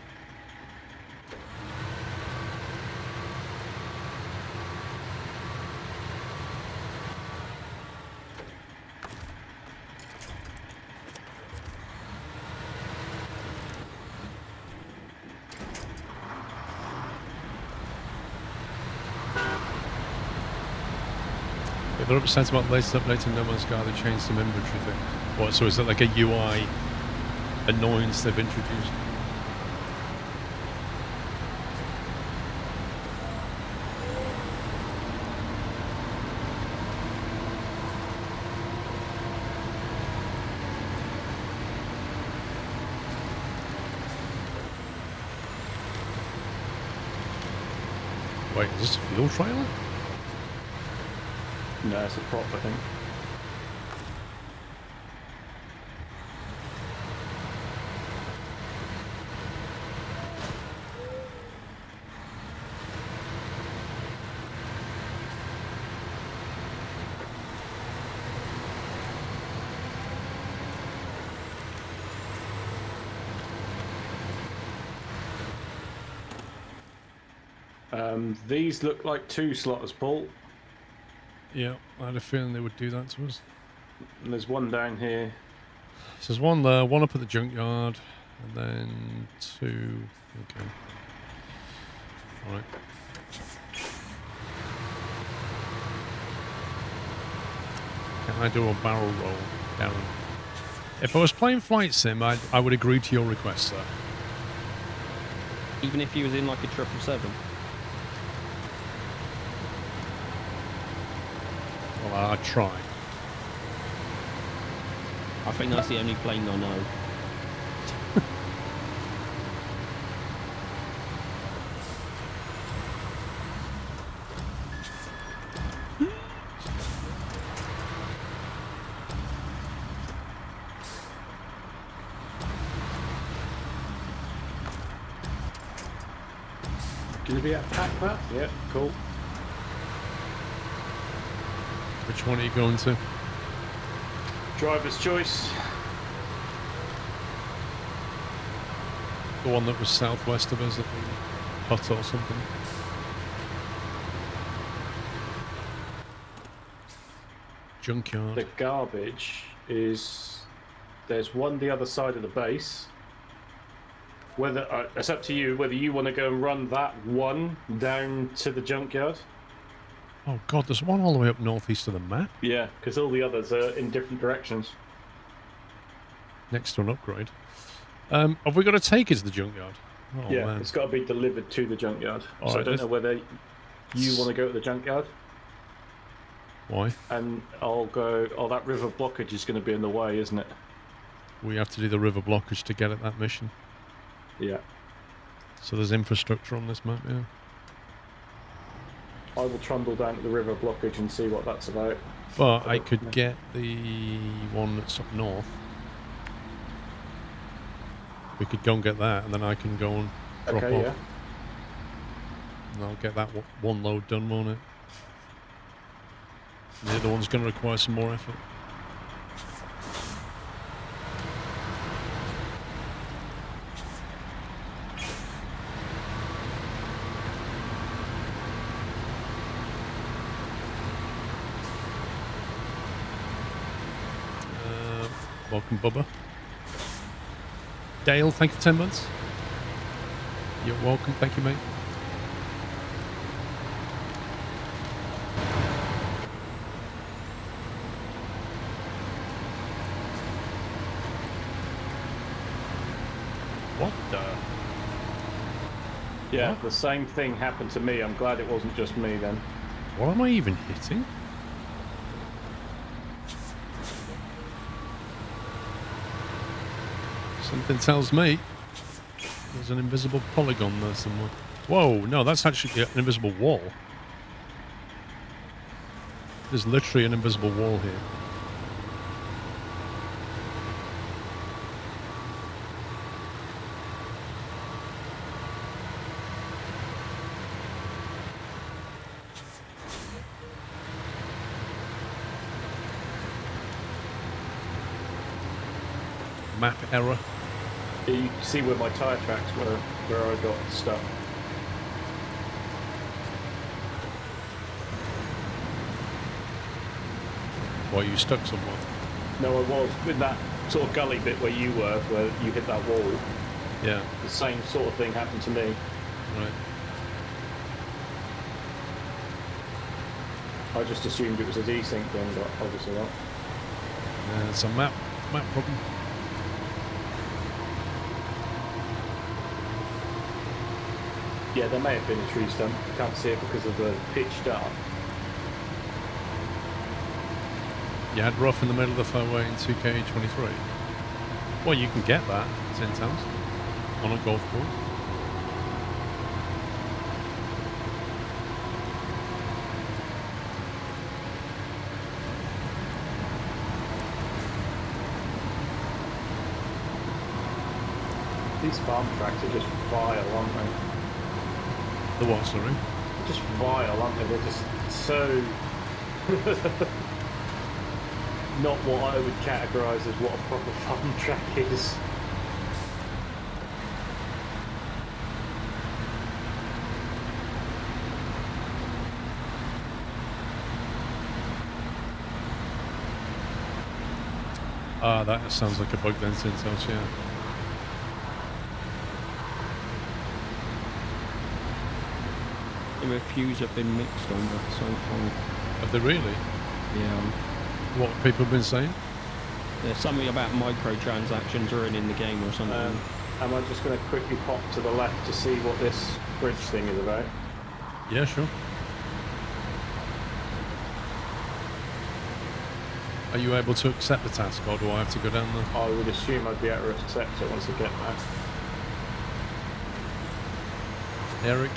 [SPEAKER 3] They're upset about the latest update in No Man's Sky. They changed some inventory thing. What? So is that like a UI annoyance they've introduced? Wait, is this a fuel trailer?
[SPEAKER 1] No, it's a prop, I think. These look like 2 slotters, Paul.
[SPEAKER 3] Yeah, I had a feeling they would do that to us.
[SPEAKER 1] And there's one down here.
[SPEAKER 3] So there's one there, one up at the junkyard, and then 2. Okay. Alright. Can I do a barrel roll, Darren? If I was playing Flight Sim, I would agree to your request, sir.
[SPEAKER 2] Even if he was in like a 777.
[SPEAKER 3] Well, I'd try.
[SPEAKER 2] I think that's the only plane I know.
[SPEAKER 1] Gonna be at pack that? Yeah, cool.
[SPEAKER 3] Which one are you going to?
[SPEAKER 1] Driver's choice.
[SPEAKER 3] The one that was southwest of us at the hut or something. Junkyard.
[SPEAKER 1] The garbage is... There's one the other side of the base. Whether it's up to you whether you want to go and run that one down to the junkyard.
[SPEAKER 3] Oh god, there's one all the way up northeast of the map.
[SPEAKER 1] Yeah, because all the others are in different directions.
[SPEAKER 3] Next to an upgrade. Have we got to take it to the junkyard? Oh,
[SPEAKER 1] yeah,
[SPEAKER 3] man.
[SPEAKER 1] it's got to be delivered to the junkyard.
[SPEAKER 3] All
[SPEAKER 1] so
[SPEAKER 3] right,
[SPEAKER 1] I don't know whether you want to go to the junkyard.
[SPEAKER 3] Why?
[SPEAKER 1] And I'll go... Oh, that river blockage is going to be in the way, isn't it?
[SPEAKER 3] We have to do the river blockage to get at that mission.
[SPEAKER 1] Yeah.
[SPEAKER 3] So there's infrastructure on this map, yeah.
[SPEAKER 1] I will trundle down to the river blockage and see what that's about.
[SPEAKER 3] But I could get the one that's up north. We could go and get that, and then I can go and drop
[SPEAKER 1] Okay,
[SPEAKER 3] off.
[SPEAKER 1] yeah.
[SPEAKER 3] And I'll get that one load done, won't it? The other one's going to require some more effort. Welcome, Bubba. Dale, thank you for 10 months. You're welcome. Thank you, mate. What the?
[SPEAKER 1] Yeah,
[SPEAKER 3] What?
[SPEAKER 1] the same thing happened to me. I'm glad it wasn't just me then.
[SPEAKER 3] What am I even hitting? Something tells me there's an invisible polygon there somewhere. Whoa, no, that's actually an invisible wall. There's literally an invisible wall here. Map error.
[SPEAKER 1] You can see where my tyre tracks were, where I got stuck.
[SPEAKER 3] Why, you stuck somewhere?
[SPEAKER 1] No, I was in that sort of gully bit where you were, where you hit that wall.
[SPEAKER 3] Yeah,
[SPEAKER 1] The same sort of thing happened to me.
[SPEAKER 3] right.
[SPEAKER 1] I just assumed it was a desync thing, but obviously not.
[SPEAKER 3] It's a map problem.
[SPEAKER 1] Yeah, there may have been a tree stump. I can't see it because of the pitch dark.
[SPEAKER 3] You had rough in the middle of the fairway in 2K23. Well, you can get that 10 times on a golf course.
[SPEAKER 1] These farm tracks are just vile, aren't they?
[SPEAKER 3] The what, sorry?
[SPEAKER 1] They're just vile, aren't they? They're just so... not what I would categorise as what a proper farm track is.
[SPEAKER 3] Ah, that sounds like a bug then, since else, yeah.
[SPEAKER 2] The reviews have been mixed on that so far.
[SPEAKER 3] Have they really?
[SPEAKER 2] Yeah.
[SPEAKER 3] What people have been saying?
[SPEAKER 2] There's something about microtransactions ruining the game or something.
[SPEAKER 1] Am I just going to quickly pop to the left to see what this bridge thing is about?
[SPEAKER 3] Yeah, sure. Are you able to accept the task, or do I have to go down there?
[SPEAKER 1] I would assume I'd be able to accept it once I get there.
[SPEAKER 3] Eric?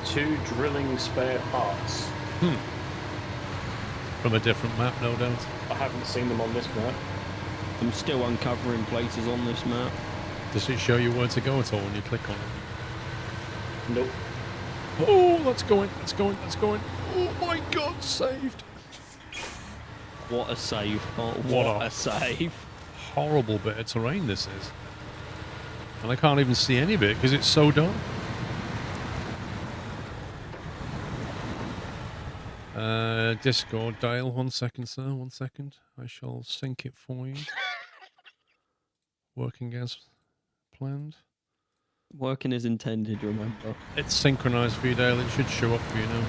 [SPEAKER 1] Two drilling spare parts.
[SPEAKER 3] From a different map, no doubt.
[SPEAKER 1] I haven't seen them on this map.
[SPEAKER 2] I'm still uncovering places on this map.
[SPEAKER 3] Does it show you where to go at all when you click on it?
[SPEAKER 1] Nope.
[SPEAKER 3] Oh, that's going. Oh my god, saved.
[SPEAKER 2] What a save. Oh,
[SPEAKER 3] What
[SPEAKER 2] what
[SPEAKER 3] a-
[SPEAKER 2] a save.
[SPEAKER 3] Horrible bit of terrain this is. And I can't even see any bit because it's so dark. Discord, Dale, 1 second, sir, 1 second. I shall sync it for you. working as planned.
[SPEAKER 2] Working as intended, remember.
[SPEAKER 3] It's synchronized for you, Dale. It should show up for you now.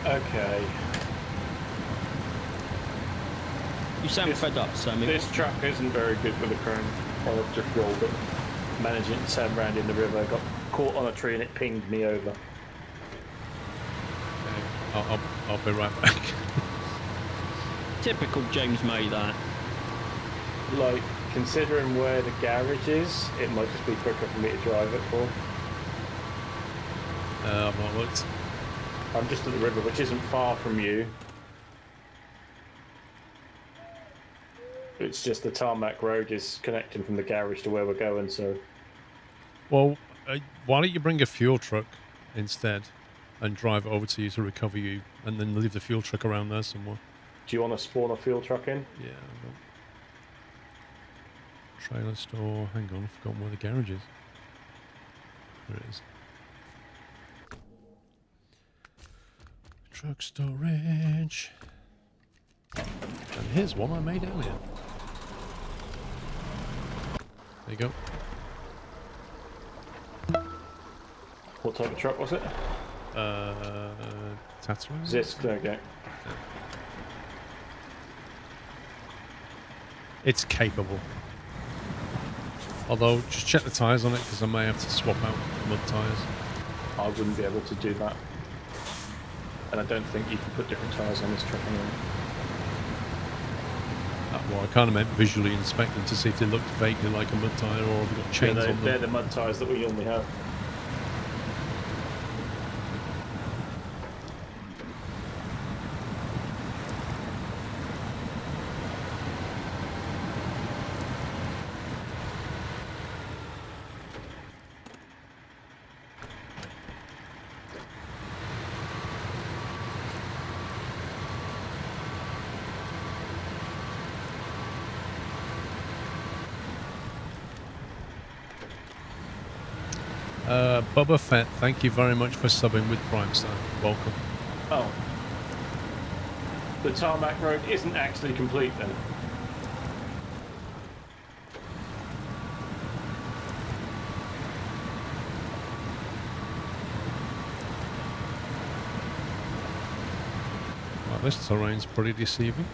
[SPEAKER 1] Okay.
[SPEAKER 2] You sound fed up, Sammy.
[SPEAKER 1] This truck isn't very good with the crane. Well, I've just rolled it. Managing to turn around in the river. Got caught on a tree and it pinged me over.
[SPEAKER 3] Okay. I'll be right back.
[SPEAKER 2] Typical James May, that.
[SPEAKER 1] Like, considering where the garage is, it might just be quicker for me to drive it for.
[SPEAKER 3] I've not looked.
[SPEAKER 1] I'm just at the river, which isn't far from you. It's just the tarmac road is connecting from the garage to where we're going, so...
[SPEAKER 3] Well, why don't you bring a fuel truck instead and drive it over to you to recover you, and then leave the fuel truck around there somewhere?
[SPEAKER 1] Do you want to spawn a fuel truck in?
[SPEAKER 3] Yeah, trailer store. Hang on, I've forgotten where the garage is. There it is. Truck storage. And here's one I made earlier. There you go.
[SPEAKER 1] What type of truck was it?
[SPEAKER 3] Tatooine?
[SPEAKER 1] Zisk, okay.
[SPEAKER 3] It's capable. Although, just check the tyres on it, because I may have to swap out mud tyres.
[SPEAKER 1] I wouldn't be able to do that. And I don't think you can put different tyres on this truck anyway.
[SPEAKER 3] Well, I kind of meant visually inspect them to see if they looked vaguely like a mud tyre, or have they got chains on them.
[SPEAKER 1] They're the mud tyres that we normally have.
[SPEAKER 3] Bubba Fett, thank you very much for subbing with Prime Star. Welcome.
[SPEAKER 1] Oh. The tarmac road isn't actually complete then.
[SPEAKER 3] Well, this terrain's pretty deceiving.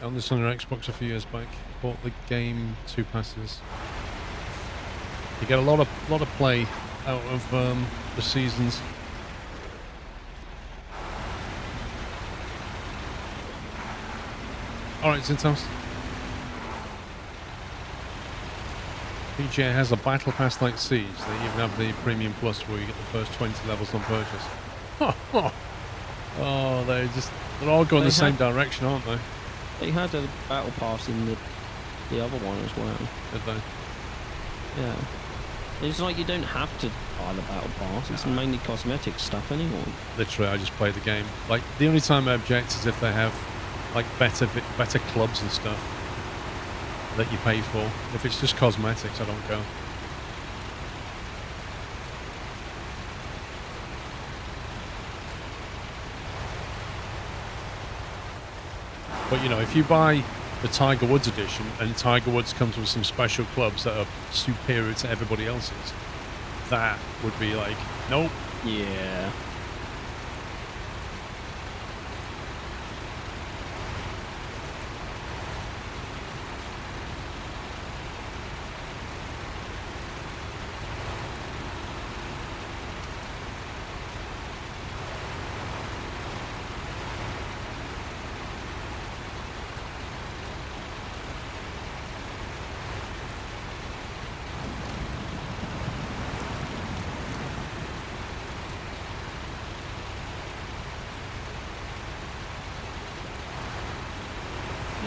[SPEAKER 3] On this on your Xbox a few years back, bought the game 2 passes. You get a lot of play out of the seasons. All right, Zintos. PGA has a battle pass like Siege. They even have the Premium Plus where you get the first 20 levels on purchase. Oh, they're all going the same direction, aren't they?
[SPEAKER 2] They had a battle pass in the other one as well.
[SPEAKER 3] Did they?
[SPEAKER 2] Yeah. It's like you don't have to buy the battle pass. It's mainly cosmetic stuff anyway.
[SPEAKER 3] Literally, I just play the game. Like, the only time I object is if they have like better clubs and stuff that you pay for. If it's just cosmetics, I don't go. But, you know, if you buy the Tiger Woods edition and Tiger Woods comes with some special clubs that are superior to everybody else's, that would be like, nope.
[SPEAKER 2] Yeah.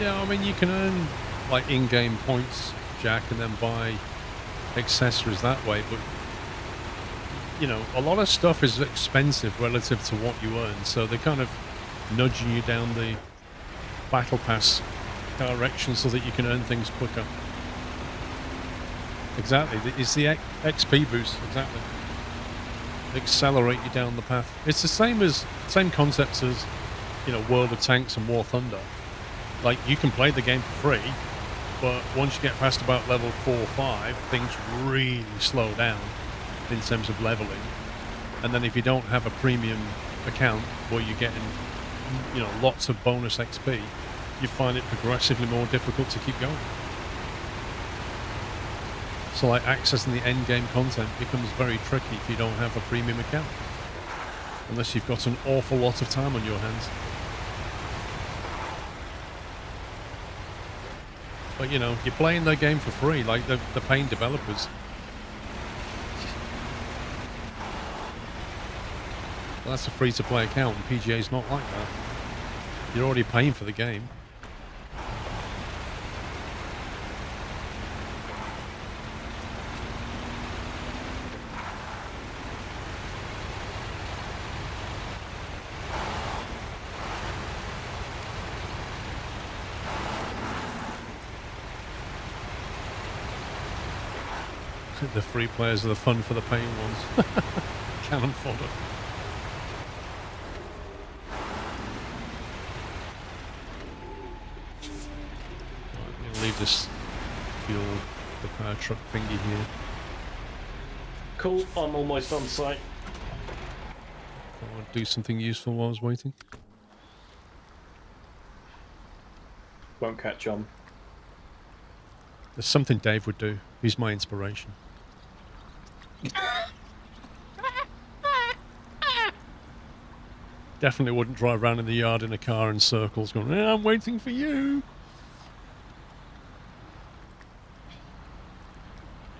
[SPEAKER 3] Yeah, I mean, you can earn like in-game points, Jack, and then buy accessories that way. But you know, a lot of stuff is expensive relative to what you earn, so they're kind of nudging you down the battle pass direction so that you can earn things quicker. Exactly, it's the XP boost. Exactly, accelerate you down the path. It's the same concepts as, you know, World of Tanks and War Thunder. Like, you can play the game for free, but once you get past about level 4 or 5, things really slow down in terms of leveling. And then if you don't have a premium account where you're getting, you know, lots of bonus XP, you find it progressively more difficult to keep going. So, like, accessing the end game content becomes very tricky if you don't have a premium account, unless you've got an awful lot of time on your hands. But, you know, you're playing the game for free, like the paying developers. Well, that's a free-to-play account, and PGA's not like that. You're already paying for the game. The free players are the fun for the paying ones. Cannon fodder. Right, I'm going to leave this fuel, the power truck thingy here.
[SPEAKER 1] Cool, I'm almost on site.
[SPEAKER 3] Thought I'd do something useful while I was waiting.
[SPEAKER 1] Won't catch on.
[SPEAKER 3] There's something Dave would do. He's my inspiration. Definitely wouldn't drive around in the yard in a car in circles going, I'm waiting for you.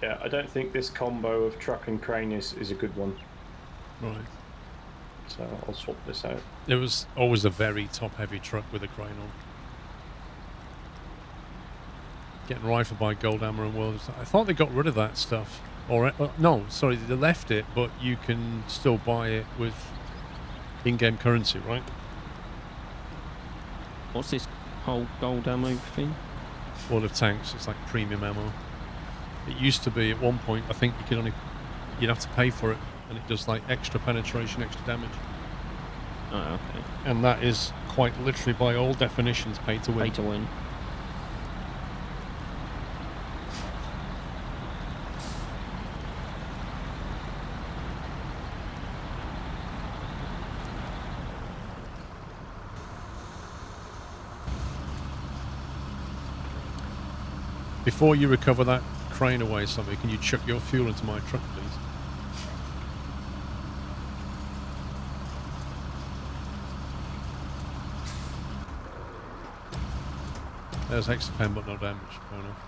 [SPEAKER 1] Yeah, I don't think this combo of truck and crane is a good one.
[SPEAKER 3] Right.
[SPEAKER 1] So I'll swap this out.
[SPEAKER 3] It was always a very top-heavy truck with a crane on. Getting rifled by Gold Hammer and World. I thought they got rid of that stuff. Or no, sorry, they left it, but you can still buy it with in-game currency, right?
[SPEAKER 2] What's this whole gold ammo thing?
[SPEAKER 3] World of Tanks, it's like premium ammo. It used to be at one point, I think you'd have to pay for it, and it does like extra penetration, extra damage.
[SPEAKER 2] Oh, okay.
[SPEAKER 3] And that is quite literally, by all definitions, pay to win.
[SPEAKER 2] Pay to win.
[SPEAKER 3] Before you recover that crane away, somebody, can you chuck your fuel into my truck, please? There's extra pen, but no damage. Fair enough.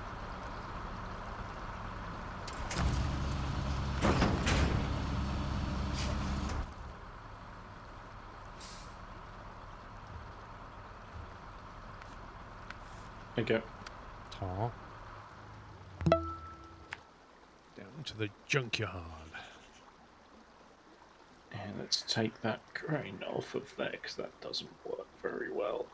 [SPEAKER 1] There you go.
[SPEAKER 3] Tar. Down to the junkyard.
[SPEAKER 1] And let's take that crane off of there, because that doesn't work very well.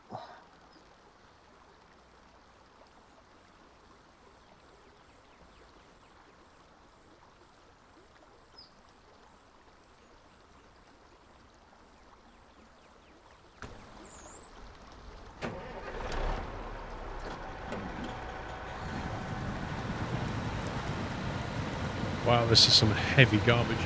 [SPEAKER 3] Wow, this is some heavy garbage.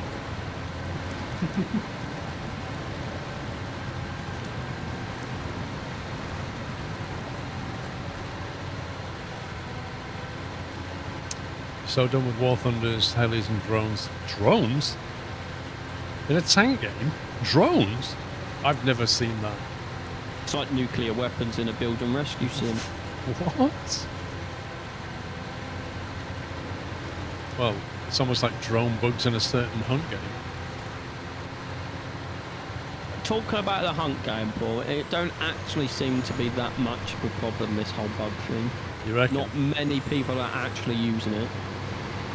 [SPEAKER 3] So done with War Thunders, helis, and drones. Drones? In a tank game? Drones? I've never seen that.
[SPEAKER 2] It's like nuclear weapons in a build and rescue sim.
[SPEAKER 3] What? Well, it's almost like drone bugs in a certain hunt game.
[SPEAKER 2] Talking about the hunt game, Paul, it don't actually seem to be that much of a problem, this whole bug thing.
[SPEAKER 3] You reckon?
[SPEAKER 2] Not many people are actually using it.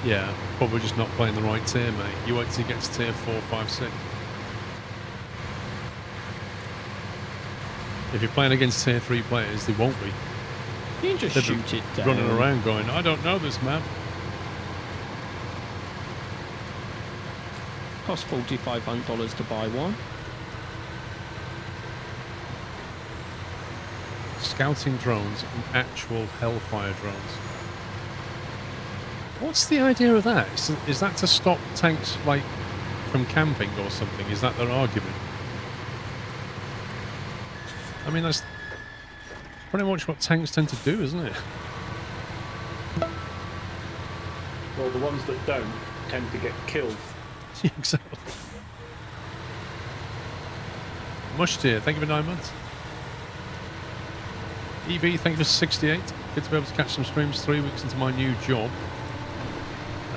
[SPEAKER 3] Yeah, but we're just not playing the right tier, mate. You wait till you get to tier 4, 5, 6. If you're playing against tier 3 players, they won't be.
[SPEAKER 2] You can just
[SPEAKER 3] They'll
[SPEAKER 2] shoot
[SPEAKER 3] be
[SPEAKER 2] it down.
[SPEAKER 3] running around going, I don't know this map.
[SPEAKER 2] Costs $4,500 to buy one.
[SPEAKER 3] Scouting drones and actual Hellfire drones. What's the idea of that? Is that to stop tanks like from camping or something? Is that their argument? I mean, that's pretty much what tanks tend to do, isn't it?
[SPEAKER 1] Well, the ones that don't tend to get killed.
[SPEAKER 3] Exactly. Mush dear, thank you for 9 months. EV, thank you for 68. Good to be able to catch some streams 3 weeks into my new job.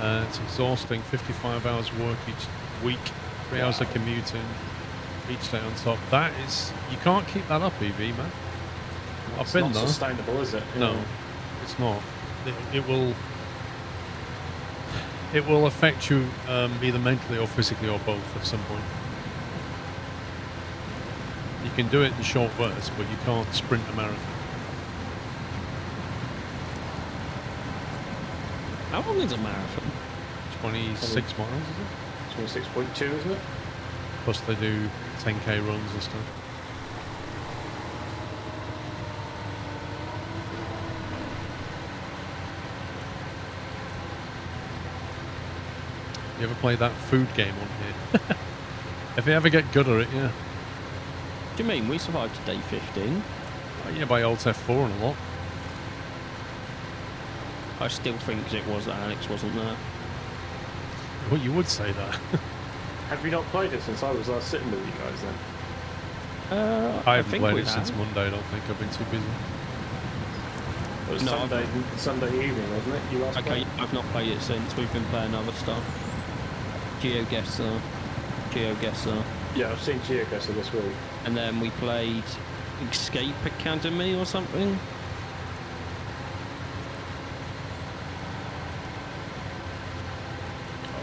[SPEAKER 3] It's exhausting. 55 hours work each week, 3 hours of commuting, each day on top. That is, you can't keep that up, EV, man. I've been
[SPEAKER 1] It's not
[SPEAKER 3] there.
[SPEAKER 1] sustainable, is it?
[SPEAKER 3] No,
[SPEAKER 1] Yeah.
[SPEAKER 3] it's not. It will affect you either mentally or physically or both at some point. You can do it in short bursts, but you can't sprint a marathon.
[SPEAKER 2] How long is a marathon?
[SPEAKER 3] 26 miles, is it?
[SPEAKER 1] 26.2, isn't it?
[SPEAKER 3] Plus they do 10k runs and stuff. You ever play that food game on here? If you ever get good at it, yeah.
[SPEAKER 2] What do you mean? We survived to day 15.
[SPEAKER 3] Oh, yeah, by Alt F4 and a lot.
[SPEAKER 2] I still think it was that Alex wasn't there.
[SPEAKER 3] Well, you would say that.
[SPEAKER 1] Have you not played it since I was last sitting with you guys then?
[SPEAKER 3] I haven't played
[SPEAKER 2] we
[SPEAKER 3] it since
[SPEAKER 2] have.
[SPEAKER 3] Monday, I don't think. I've been too busy.
[SPEAKER 1] It was
[SPEAKER 2] No,
[SPEAKER 1] Sunday evening, wasn't it? You last
[SPEAKER 2] Okay,
[SPEAKER 1] played?
[SPEAKER 2] I've not played it since. We've been playing other stuff. GeoGuessr.
[SPEAKER 1] Yeah, I've seen GeoGuessr this week.
[SPEAKER 2] And then we played Escape Academy or something.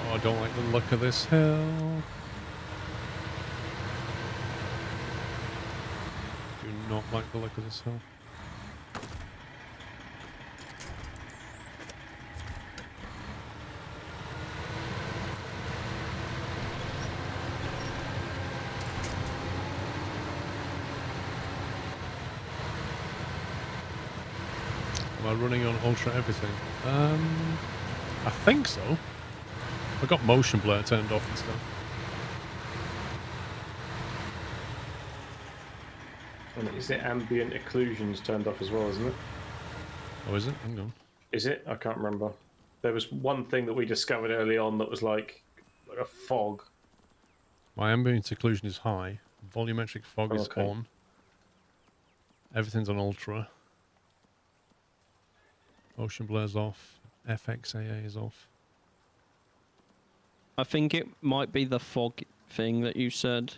[SPEAKER 3] Oh, I don't like the look of this hill. Do not like the look of this hill. Am I running on ultra everything? I think so. I got motion blur turned off and stuff.
[SPEAKER 1] And is it ambient occlusions turned off as well, isn't it?
[SPEAKER 3] Oh, is it? Hang on.
[SPEAKER 1] Is it? I can't remember. There was one thing that we discovered early on that was like a fog.
[SPEAKER 3] My ambient occlusion is high. Volumetric fog is
[SPEAKER 1] Okay.
[SPEAKER 3] on. Everything's on ultra. Motion blur's off. FXAA is off.
[SPEAKER 2] I think it might be the fog thing that you said.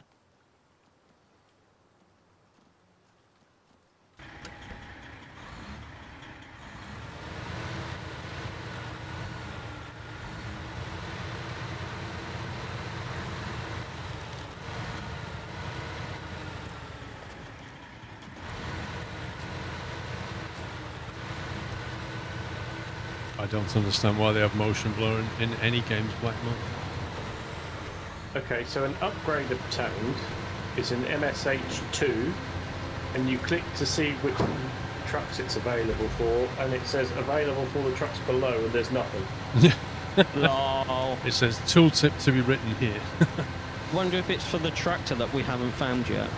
[SPEAKER 3] I don't understand why they have motion blur in any games Black Monk.
[SPEAKER 1] Okay, so an upgrade obtained is an MSH2, and you click to see which trucks it's available for, and it says available for the trucks below, and there's nothing.
[SPEAKER 2] Lol.
[SPEAKER 3] It says tooltip to be written here.
[SPEAKER 2] Wonder if it's for the tractor that we haven't found yet.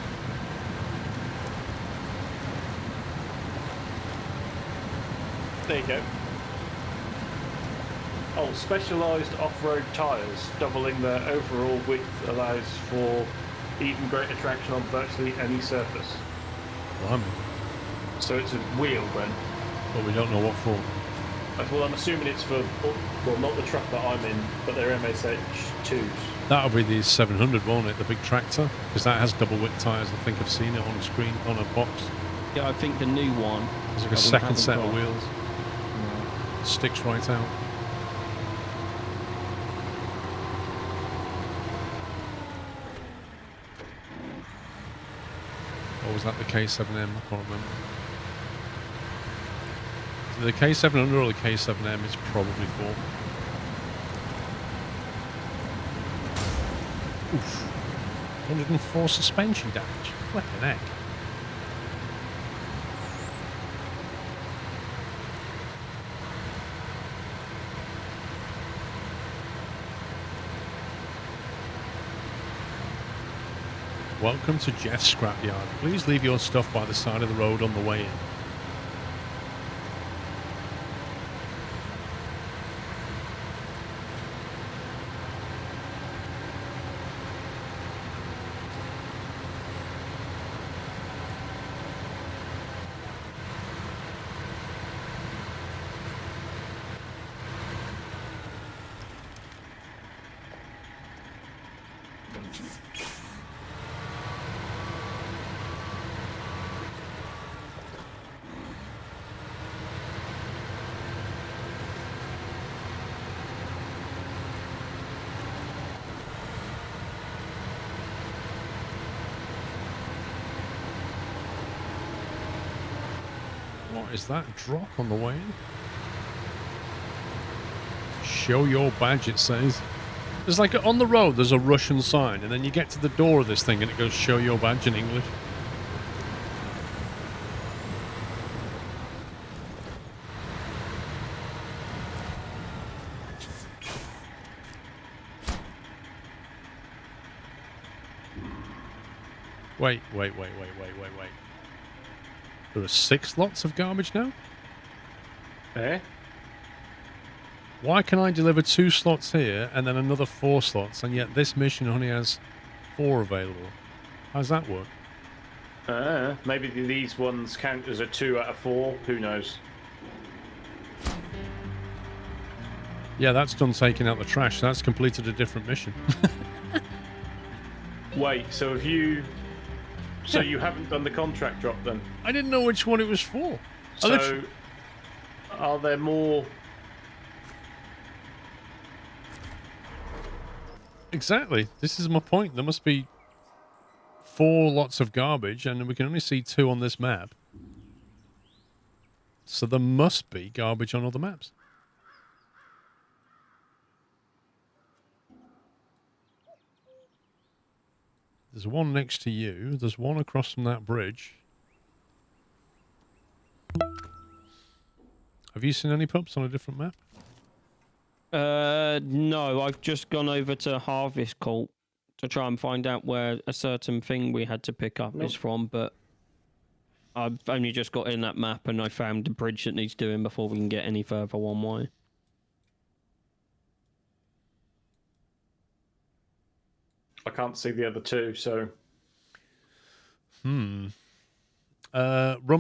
[SPEAKER 1] There you go. Oh, specialised off-road tyres, doubling their overall width allows for even greater traction on virtually any surface.
[SPEAKER 3] Blimey.
[SPEAKER 1] So it's a wheel then.
[SPEAKER 3] But we don't know what for.
[SPEAKER 1] Well, I'm assuming it's for, well, not the truck that I'm in, but they're MSH2s.
[SPEAKER 3] That'll be the 700, won't it? The big tractor? Because that has double width tyres. I think I've seen it on screen, on a box.
[SPEAKER 2] Yeah, I think the new one.
[SPEAKER 3] There's like a second set of wheels. Sticks right out. Or was that the K7M? I can't remember. The K700 or the K7M is probably 4. Oof. 104 suspension damage. Flipping heck. Welcome to Jeff's scrapyard. Please leave your stuff by the side of the road on the way in. What is that drop on the way in? Show your badge, it says. There's like on the road, there's a Russian sign, and then you get to the door of this thing and it goes, show your badge in English. Wait. There are 6 lots of garbage now?
[SPEAKER 1] Eh?
[SPEAKER 3] Why can I deliver 2 slots here and then another 4 slots, and yet this mission only has 4 available? How does that work?
[SPEAKER 1] Maybe these ones count as a 2 out of 4. Who knows?
[SPEAKER 3] Yeah, that's done taking out the trash. That's completed a different mission.
[SPEAKER 1] Wait, so have you... So you haven't done the contract drop then?
[SPEAKER 3] I didn't know which one it was for.
[SPEAKER 1] So, are there more...
[SPEAKER 3] Exactly. This is my point. There must be 4 lots of garbage, and we can only see 2 on this map. So there must be garbage on other maps. There's one next to you. There's one across from that bridge. Have you seen any pups on a different map?
[SPEAKER 2] No, I've just gone over to Harvest Cult to try and find out where a certain thing we had to pick up is from, but I've only just got in that map and I found the bridge that needs doing before we can get any further one way.
[SPEAKER 1] I can't see the other 2, so...
[SPEAKER 3] Rum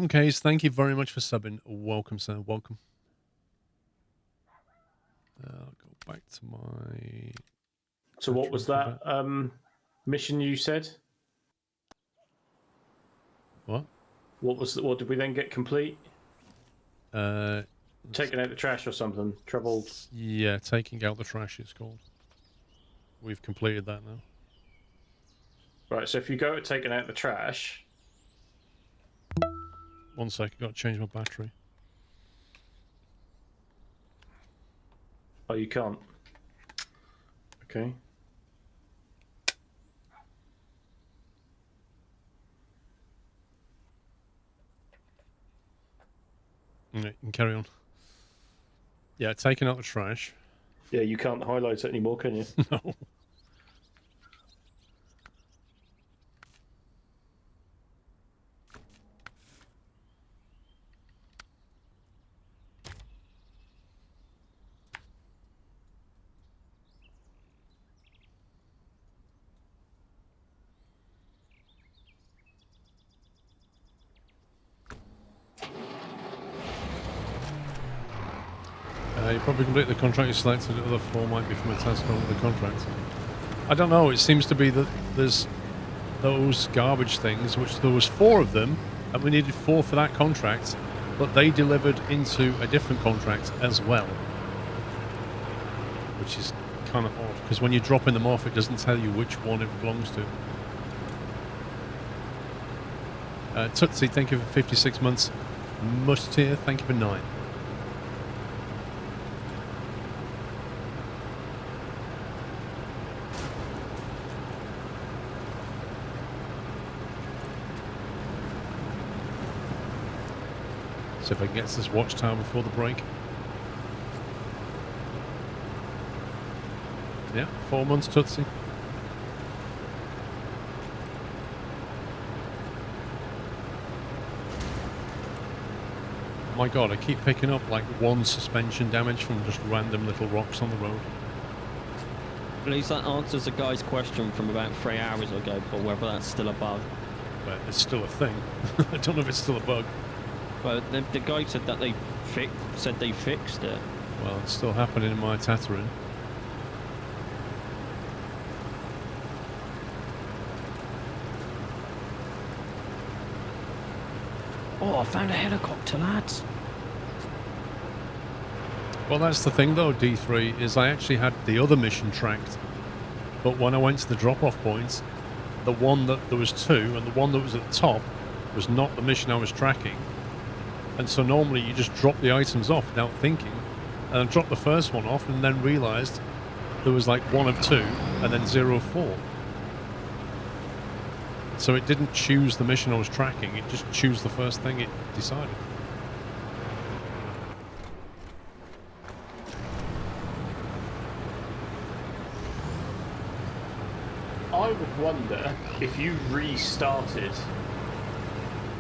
[SPEAKER 3] Case, thank you very much for subbing. Welcome, sir. Welcome. I'll go back to my...
[SPEAKER 1] So what was that mission you said?
[SPEAKER 3] What?
[SPEAKER 1] What did we then get complete? Taking out the trash or something? Troubled...
[SPEAKER 3] Yeah, taking out the trash it's called. We've completed that now.
[SPEAKER 1] Right, so if you go to taking out the trash...
[SPEAKER 3] 1 sec, I've got to change my battery.
[SPEAKER 1] Oh, you can't. Okay.
[SPEAKER 3] Yeah, you can carry on. Yeah, taking out the trash.
[SPEAKER 1] Yeah, you can't highlight it anymore, can you?
[SPEAKER 3] No. You probably complete the contract you selected. The other 4 might be from a task on the contract. I don't know. It seems to be that there's those garbage things, which there was 4 of them, and we needed 4 for that contract, but they delivered into a different contract as well, which is kind of odd because when you're dropping them off, it doesn't tell you which one it belongs to. Tootsie, thank you for 56 months. Mustir, thank you for 9. So if I can get to this watchtower before the break. Yeah, 4 months, Tootsie. Oh my god, I keep picking up like 1 suspension damage from just random little rocks on the road.
[SPEAKER 2] At least that answers a guy's question from about 3 hours ago, but whether that's still a bug.
[SPEAKER 3] But it's still a thing. I don't know if it's still a bug.
[SPEAKER 2] Well, the guy said that they fixed it.
[SPEAKER 3] Well, it's still happening in my Tatarin.
[SPEAKER 2] Oh, I found a helicopter, lads.
[SPEAKER 3] Well, that's the thing though, D3, is I actually had the other mission tracked. But when I went to the drop-off points, the one that there was 2 and the one that was at the top was not the mission I was tracking. And so normally you just drop the items off without thinking, and I dropped the first one off and then realised there was like 1 of 2 and then 0 of 4. So it didn't choose the mission I was tracking, it just chose the first thing it decided.
[SPEAKER 1] I would wonder if you restarted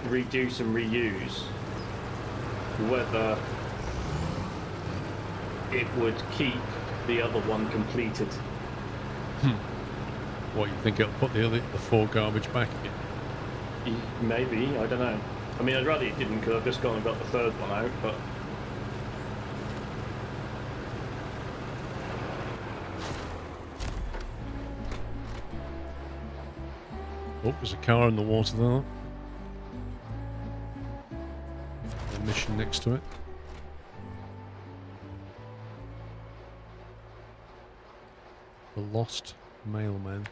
[SPEAKER 1] Reduce and Reuse, whether it would keep the other one completed.
[SPEAKER 3] What, you think it'll put the 4 garbage back again?
[SPEAKER 1] Maybe, I don't know. I mean, I'd rather it didn't because I've just gone and got the 3rd one out, but...
[SPEAKER 3] Oh, there's a car in the water there. A mission next to it. The Lost Mailman.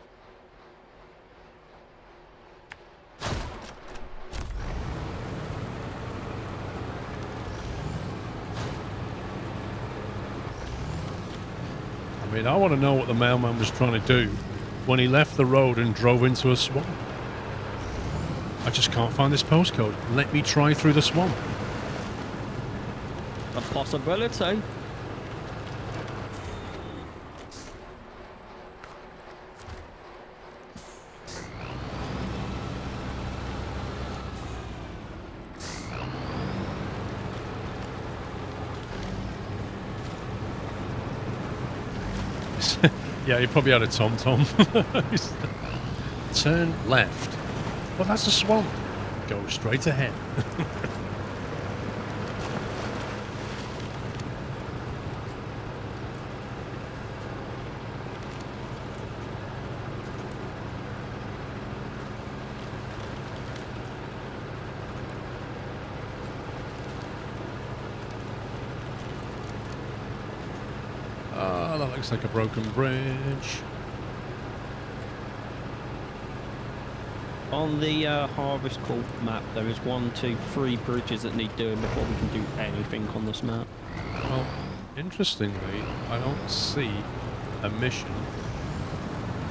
[SPEAKER 3] I mean, I want to know what the mailman was trying to do when he left the road and drove into a swamp. I just can't find this postcode. Let me try through the swamp.
[SPEAKER 2] A possibility.
[SPEAKER 3] Yeah, he probably had a tom-tom. Turn left. Well, that's a swamp. Go straight ahead. Ah, that looks like a broken bridge.
[SPEAKER 2] On the Harvest Corp map, there is 1, 2, 3 bridges that need doing before we can do anything on this map.
[SPEAKER 3] Well, interestingly, I don't see a mission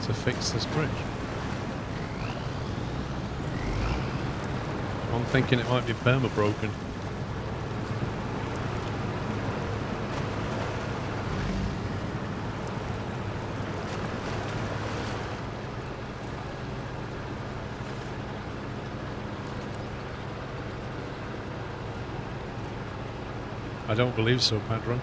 [SPEAKER 3] to fix this bridge. I'm thinking it might be perma broken. I don't believe so, Padron.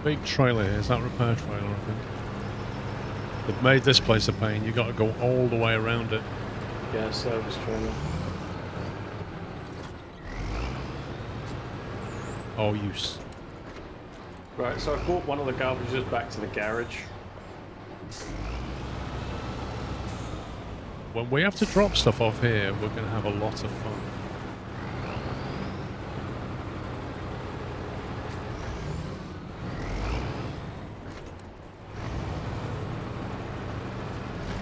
[SPEAKER 3] Big trailer here. Is that a repair trailer, I think? They've made this place a pain. You've got to go all the way around it.
[SPEAKER 1] Yeah, service trailer.
[SPEAKER 3] Oh,
[SPEAKER 1] Right, so I brought one of the garbages back to the garage.
[SPEAKER 3] When we have to drop stuff off here, we're going to have a lot of fun.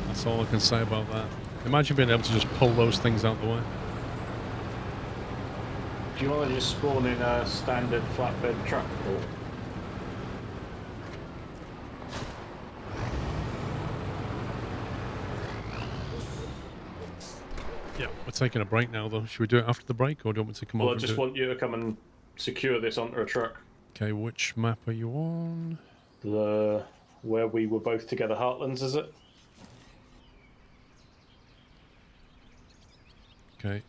[SPEAKER 3] That's all I can say about that. Imagine being able to just pull those things out the way.
[SPEAKER 1] Do you want to just spawn in a standard flatbed truck? Or...
[SPEAKER 3] Yeah, we're taking a break now, though. Should we do it after the break, or do you want me to come over?
[SPEAKER 1] Well, I just want you to come and secure this onto a truck.
[SPEAKER 3] Okay, which map are you on?
[SPEAKER 1] Where we were both together, Heartlands, is it?
[SPEAKER 3] Okay.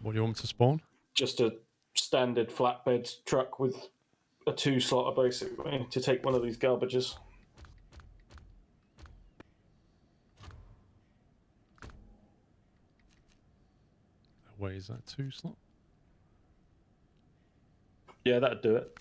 [SPEAKER 3] What do you want me to spawn?
[SPEAKER 1] Just a standard flatbed truck with a 2-slotter, basically, to take one of these garbages.
[SPEAKER 3] Wait, is that 2-slot?
[SPEAKER 1] Yeah, that'd do it.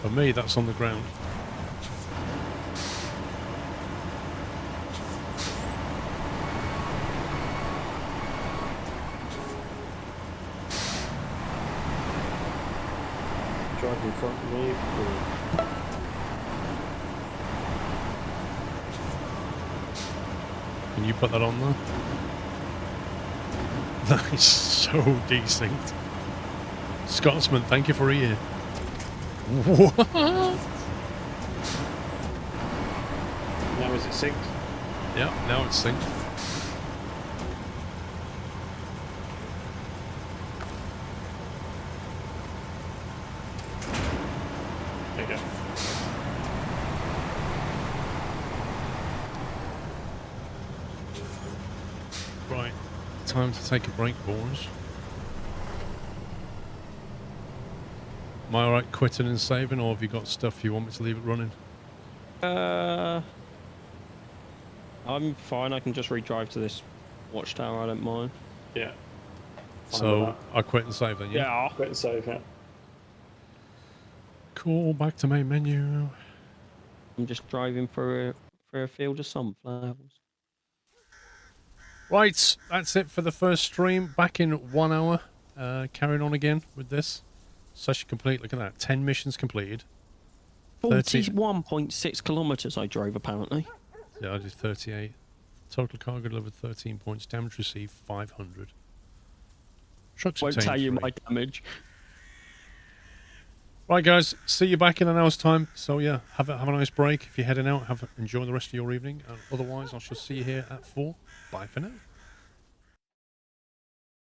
[SPEAKER 3] For me, that's on the ground.
[SPEAKER 1] Drive in front of me.
[SPEAKER 3] Can you put that on there? That is so decent. Scotsman, thank you for a year. What?
[SPEAKER 1] Now is it synced?
[SPEAKER 3] Yeah, now it's synced.
[SPEAKER 1] There you go.
[SPEAKER 3] Right, time to take a break, boys. Am I alright quitting and saving, or have you got stuff you want me to leave it running?
[SPEAKER 2] I'm fine. I can just redrive to this watchtower. I don't mind.
[SPEAKER 1] Yeah.
[SPEAKER 3] So I quit and save then, yeah?
[SPEAKER 2] Yeah.
[SPEAKER 1] Quit and save, yeah.
[SPEAKER 3] Cool, back to main menu.
[SPEAKER 2] I'm just driving for a field of sunflowers.
[SPEAKER 3] Right, that's it for the first stream. Back in 1 hour. Carrying on again with this. Session complete. Look at that. 10 missions completed.
[SPEAKER 2] 41.6 kilometres I drove, apparently.
[SPEAKER 3] Yeah, I did 38. Total cargo delivered 13 points. Damage received 500. Trucks
[SPEAKER 2] Won't
[SPEAKER 3] obtained
[SPEAKER 2] tell you
[SPEAKER 3] 3.
[SPEAKER 2] my damage.
[SPEAKER 3] Right, guys. See you back in an hour's time. So, yeah, have a nice break. If you're heading out, enjoy the rest of your evening. Otherwise, I shall see you here at 4. Bye for now.